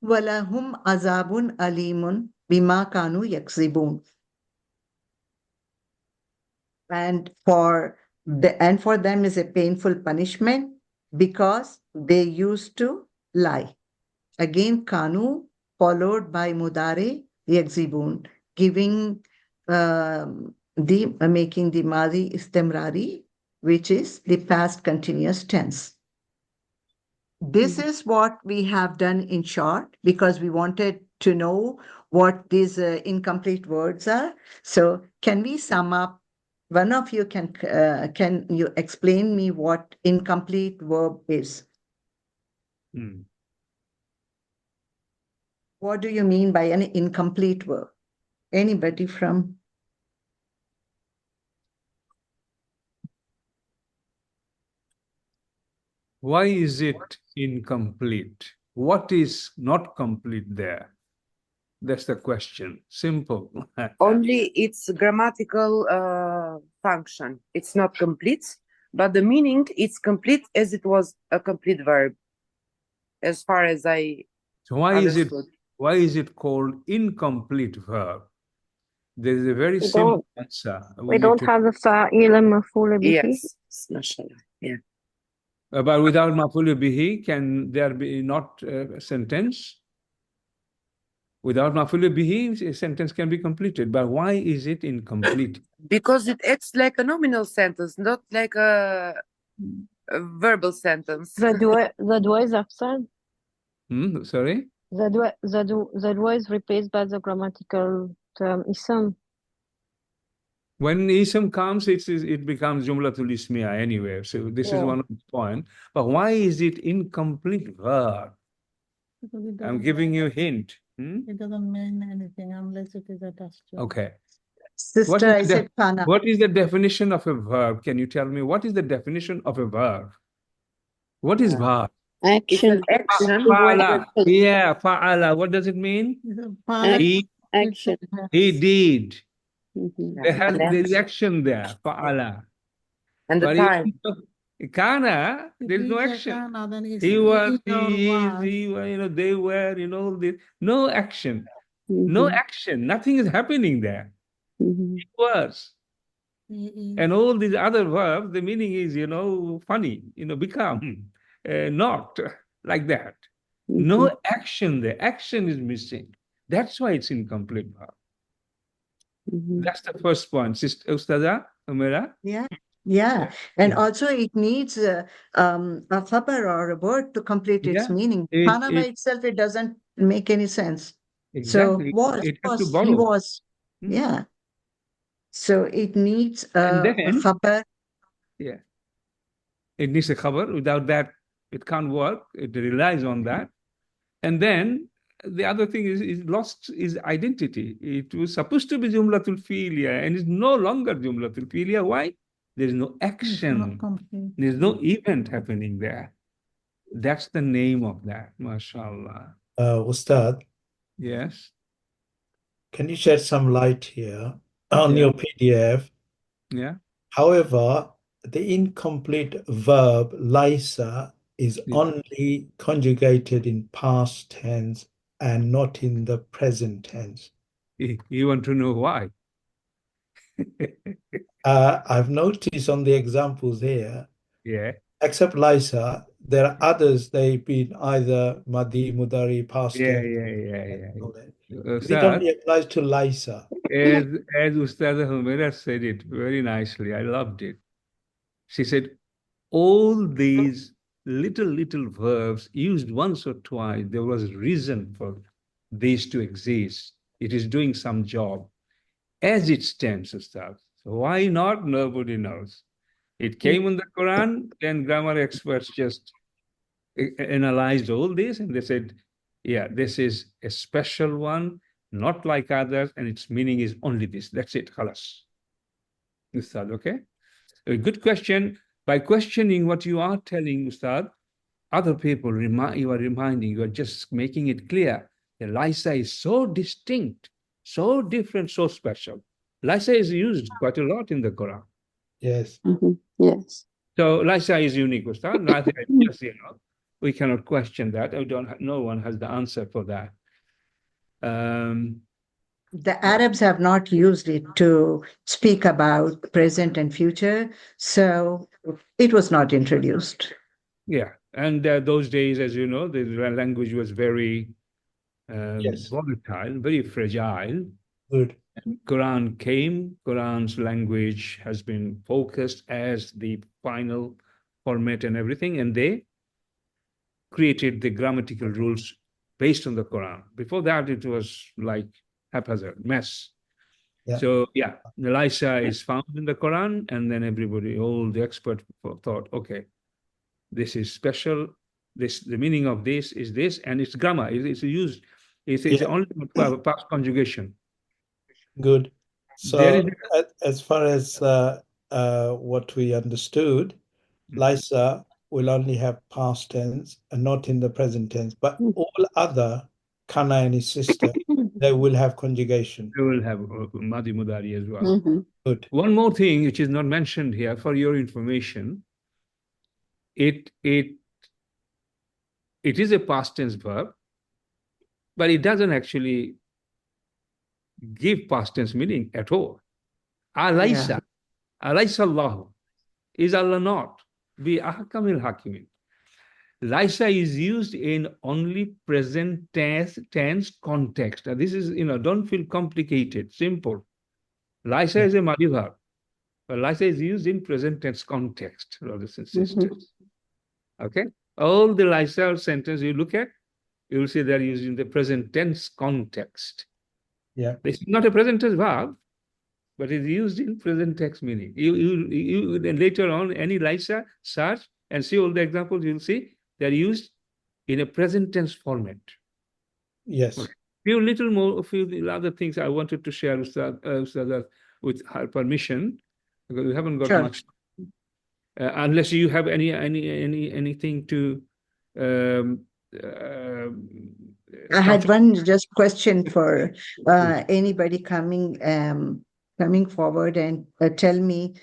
Speaker 5: Walahum azabun alimun bima kanu yakzibun. And for them is a painful punishment because they used to lie. Again, kanu followed by mudare yakzibun, giving making the madi istimrari, which is the past continuous tense. This is what we have done in short because we wanted to know what these incomplete words are. So can we sum up? One of you can you explain me what incomplete verb is? What do you mean by an incomplete verb? Anybody from?
Speaker 3: Why is it incomplete? What is not complete there? That's the question. Simple.
Speaker 10: Only its grammatical function. It's not complete, but the meaning is complete as it was a complete verb. As far as I
Speaker 3: So why
Speaker 10: understood.
Speaker 3: is it called incomplete verb? There is a very simple answer.
Speaker 9: We don't have the fa'il and maf'ul bihi.
Speaker 10: Yes, mashallah. Yeah.
Speaker 3: But without maf'ul bihi, can there be not a sentence? Without maf'ul bihi, a sentence can be completed. But why is it incomplete?
Speaker 10: Because it acts like a nominal sentence, not like a verbal sentence.
Speaker 9: The dua is absent.
Speaker 3: Sorry?
Speaker 9: The dua is replaced by the grammatical term ism.
Speaker 3: When ism comes, it becomes jumlatul ismiya anyway. So this is one of the points. But why is it incomplete verb? I'm giving you a hint.
Speaker 2: It doesn't mean anything unless it is attached to.
Speaker 3: Okay.
Speaker 5: Sister, I said kana.
Speaker 3: What is the definition of a verb? Can you tell me what is the definition of a verb? What is verb?
Speaker 9: Action.
Speaker 3: Fa'ala. Yeah, fa'ala. What does it mean?
Speaker 9: Action.
Speaker 3: He did.
Speaker 10: And
Speaker 3: There is action there. Fa'ala.
Speaker 10: the
Speaker 3: But
Speaker 10: time.
Speaker 3: Kana, there is no action. He was, he is, they were, this. No action. No action. Nothing is happening there. He was. And all these other verbs, the meaning is, funny, become, not, like that. No action there. Action is missing. That's why it's incomplete verb. That's the first point. Sister Ustaza, Umera?
Speaker 5: Yeah. And also it needs a khabar or a word to complete its meaning. Kana by itself, it doesn't make any sense.
Speaker 3: Exactly.
Speaker 5: So was, he was. Yeah. So it needs a khabar.
Speaker 3: Yeah. It needs a khabar. Without that, it can't work. It relies on that. And then the other thing is lost its identity. It was supposed to be jumlatul fi'liya and it's no longer jumlatul fi'liya. Why? There is no action. There's no event happening there. That's the name of that. MashaAllah.
Speaker 7: Ustad.
Speaker 3: Yes.
Speaker 7: Can you shed some light here on your PDF?
Speaker 3: Yeah.
Speaker 7: However, the incomplete verb Laisa is only conjugated in past tense and not in the present tense.
Speaker 3: You want to know why?
Speaker 7: I've noticed on the examples here, except Laisa, there are others, they've been either Madi, Mudari, past tense. It only applies to Laisa.
Speaker 3: As Ustaza Humaira said it very nicely, I loved it. She said, all these little verbs used once or twice, there was reason for these to exist. It is doing some job as it stands, Ustaz. So why not? Nobody knows. It came in the Quran, then grammar experts just analyzed all this and they said, yeah, this is a special one, not like others, and its meaning is only this. That's it, khalas. Ustad, okay? A good question. By questioning what you are telling, Ustad, other people, you are reminding, you are just making it clear. The Lisa is so distinct, so different, so special. Lisa is used quite a lot in the Quran.
Speaker 7: Yes.
Speaker 8: Yes.
Speaker 3: So Lisa is unique, Ustad. Just, we cannot question that. No one has the answer for that.
Speaker 5: The Arabs have not used it to speak about present and future, so it was not introduced.
Speaker 3: Yeah, and those days, as you know, the language was very volatile, very fragile.
Speaker 7: Good.
Speaker 3: Quran came, Quran's language has been focused as the final format and everything, and they created the grammatical rules based on the Quran. Before that, it was like haphazard, mess.
Speaker 7: Yeah.
Speaker 3: So, yeah, the Lisa is found in the Quran, and then everybody, all the experts thought, okay, this is special. The meaning of this is this, and it's grammar. It's used. It's only past conjugation.
Speaker 7: Good.
Speaker 3: There
Speaker 7: So,
Speaker 3: is
Speaker 7: as far as what we understood, Lisa will only have past tense and not in the present tense. But all other kana and his sister, they will have conjugation.
Speaker 3: They will have Madi Mudari as well.
Speaker 7: Good.
Speaker 3: One more thing which is not mentioned here for your information. It is a past tense verb, but it doesn't actually give past tense meaning at all. Alaysa, Alaysa Allah. Is Allah not? Bi ahkamil hakimin. Laisa is used in only present tense context. Now, this is, don't feel complicated, simple. Laisa is a Madi verb, but Laisa is used in present tense context, brothers and sisters. Okay? All the Laisa sentence you look at, you will see they're used in the present tense context.
Speaker 7: Yeah.
Speaker 3: This is not a present tense verb, but it's used in present tense meaning. You then later on, any Laisa, search and see all the examples, you'll see they're used in a present tense format.
Speaker 7: Yes.
Speaker 3: Okay. A few other things I wanted to share with her permission, because we haven't got much. Unless you have anything to.
Speaker 5: I had one just question for anybody coming forward and tell me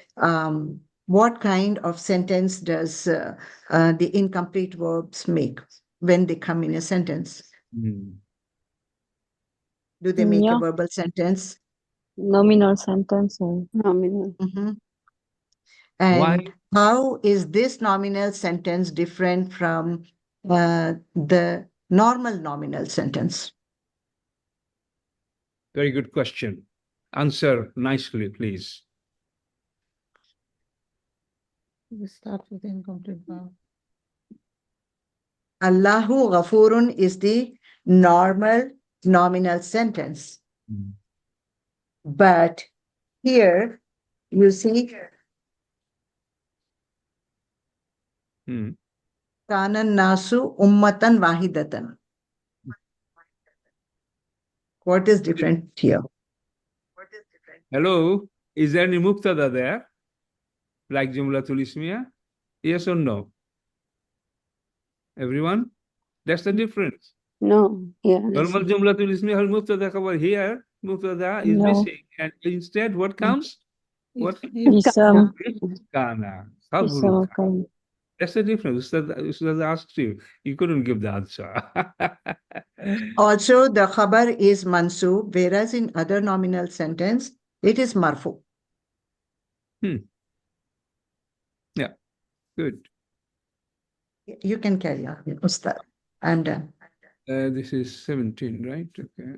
Speaker 5: what kind of sentence does the incomplete verbs make when they come in a sentence? Do they make a verbal sentence?
Speaker 9: Nominal sentence or
Speaker 8: nominal.
Speaker 5: And how is this nominal sentence different from the normal nominal sentence?
Speaker 3: Very good question. Answer nicely, please.
Speaker 2: We start with incomplete verb.
Speaker 5: Allahu Ghafurun is the normal nominal sentence. But here you see Kana Nasu Ummatan Wahidatan. What is different here?
Speaker 3: Hello, is there any muktada there? Like Jumlatul Ismiya? Yes or no? Everyone? That's the difference.
Speaker 8: No, yeah.
Speaker 3: Normal Jumlatul Ismiya, her muktada khabar here, muktada is missing. And instead, what comes? What? Kana. That's the difference. Ustad asked you. You couldn't give the answer.
Speaker 5: Also, the khabar is mansub, whereas in other nominal sentence, it is marfu.
Speaker 3: Yeah, good.
Speaker 5: You can carry on, Ustad. I'm done.
Speaker 3: This is 17, right? Okay.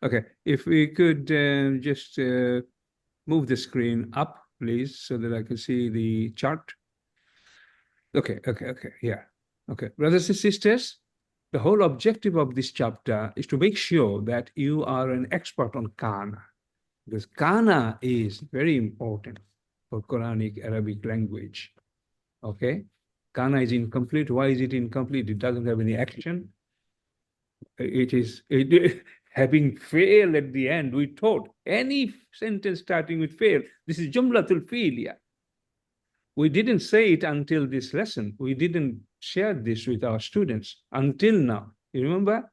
Speaker 3: Okay. If we could just move the screen up, please, so that I can see the chart. Okay. Yeah. Okay. Brothers and sisters, the whole objective of this chapter is to make sure that you are an expert on kana, because kana is very important for Quranic Arabic language. Okay. Kana is incomplete. Why is it incomplete? It doesn't have any action. having fail at the end. We taught any sentence starting with fail. This is Jumlatul Fi'liya. We didn't say it until this lesson. We didn't share this with our students until now. You remember?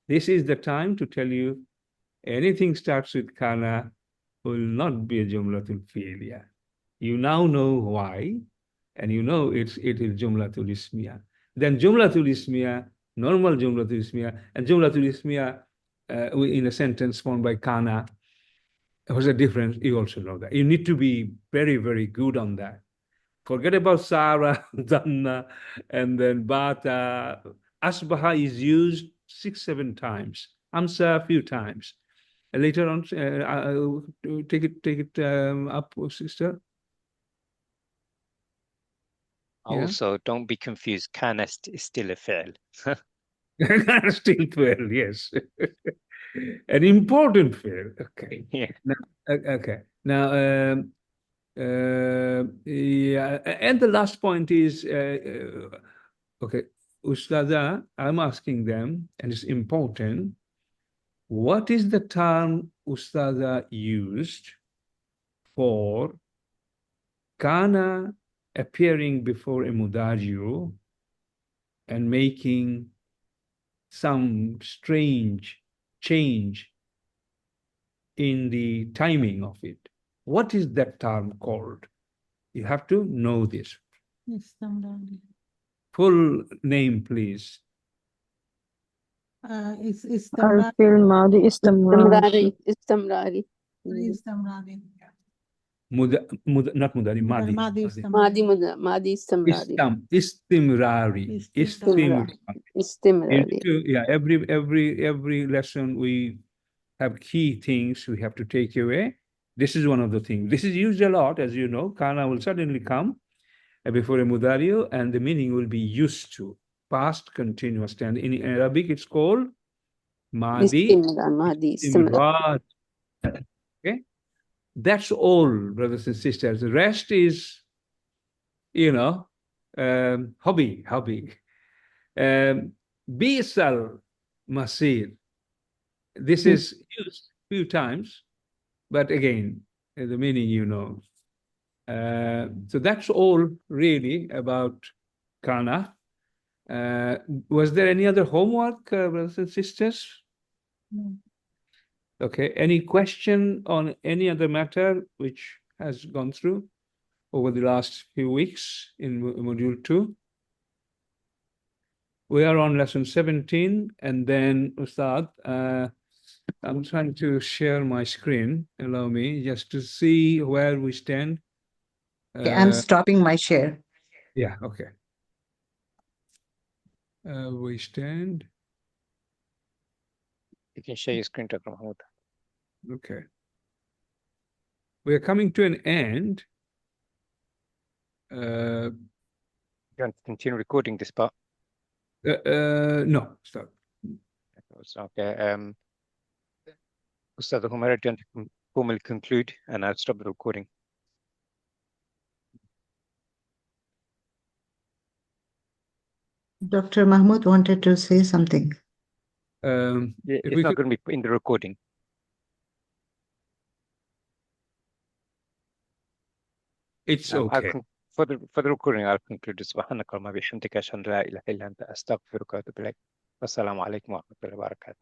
Speaker 3: This is the time to tell you anything starts with kana will not be a Jumlatul Fi'liya. You now know why, and you know it is Jumlatul Ismiya. Then Jumlatul Ismiya, normal Jumlatul Ismiya, and Jumlatul Ismiya in a sentence formed by kana. What's the difference? You also know that. You need to be very, very good on that. Forget about Sarah, Dhanna, and then Bata. Asbaha is used 6-7 times. Amsa a few times. Later on, take it up, sister.
Speaker 1: Also, don't be confused. Kana is still a fi'l.
Speaker 3: Still fi'l, yes. An important fi'l. Okay.
Speaker 1: Yeah.
Speaker 3: Now, okay. Now, yeah, and the last point is, okay, Ustada, I'm asking them, and it's important, what is the term Ustada used for kana appearing before a mudari'u and making some strange change in the timing of it? What is that term called? You have to know this. Full name, please.
Speaker 2: It's
Speaker 9: الفعل الماضي استمراري
Speaker 3: Not mudari, madi.
Speaker 9: ماضي استمراري
Speaker 3: Istimrari. Yeah, every lesson we have key things we have to take away. This is one of the things. This is used a lot, as you know. Kana will suddenly come before a mudari'u, and the meaning will be used to. Past continuous tense. In Arabic, it's called madi. Istimrar. Okay? That's all, brothers and sisters. The rest is, you know, hobby. Bi'sal masir. This is used a few times, but again, the meaning you know. So that's all really about kana. Was there any other homework, brothers and sisters?
Speaker 2: No.
Speaker 3: Okay. Any question on any other matter which has gone through over the last few weeks in module 2? We are on lesson 17, and then Ustad, I'm trying to share my screen. Allow me just to see where we stand.
Speaker 5: Okay, I'm stopping my share.
Speaker 3: Yeah, okay. We stand.
Speaker 1: You can share your screen, Dr. Mahmoud.
Speaker 3: Okay. We are coming to an end.
Speaker 1: You want to continue recording this part?
Speaker 3: No, stop.
Speaker 1: Okay. Ustad Humara, do you want to formally conclude, and I'll stop the recording.
Speaker 5: Dr. Mahmoud wanted to say something.
Speaker 1: It's not going to be in the recording.
Speaker 3: It's okay.
Speaker 1: For the recording, I'll conclude. Subhanaka wa bihamdika ashhadu an la ilaha illa anta astaghfiruka wa atubu ilaik. Wassalamu alaikum wa rahmatullahi wa barakatuh.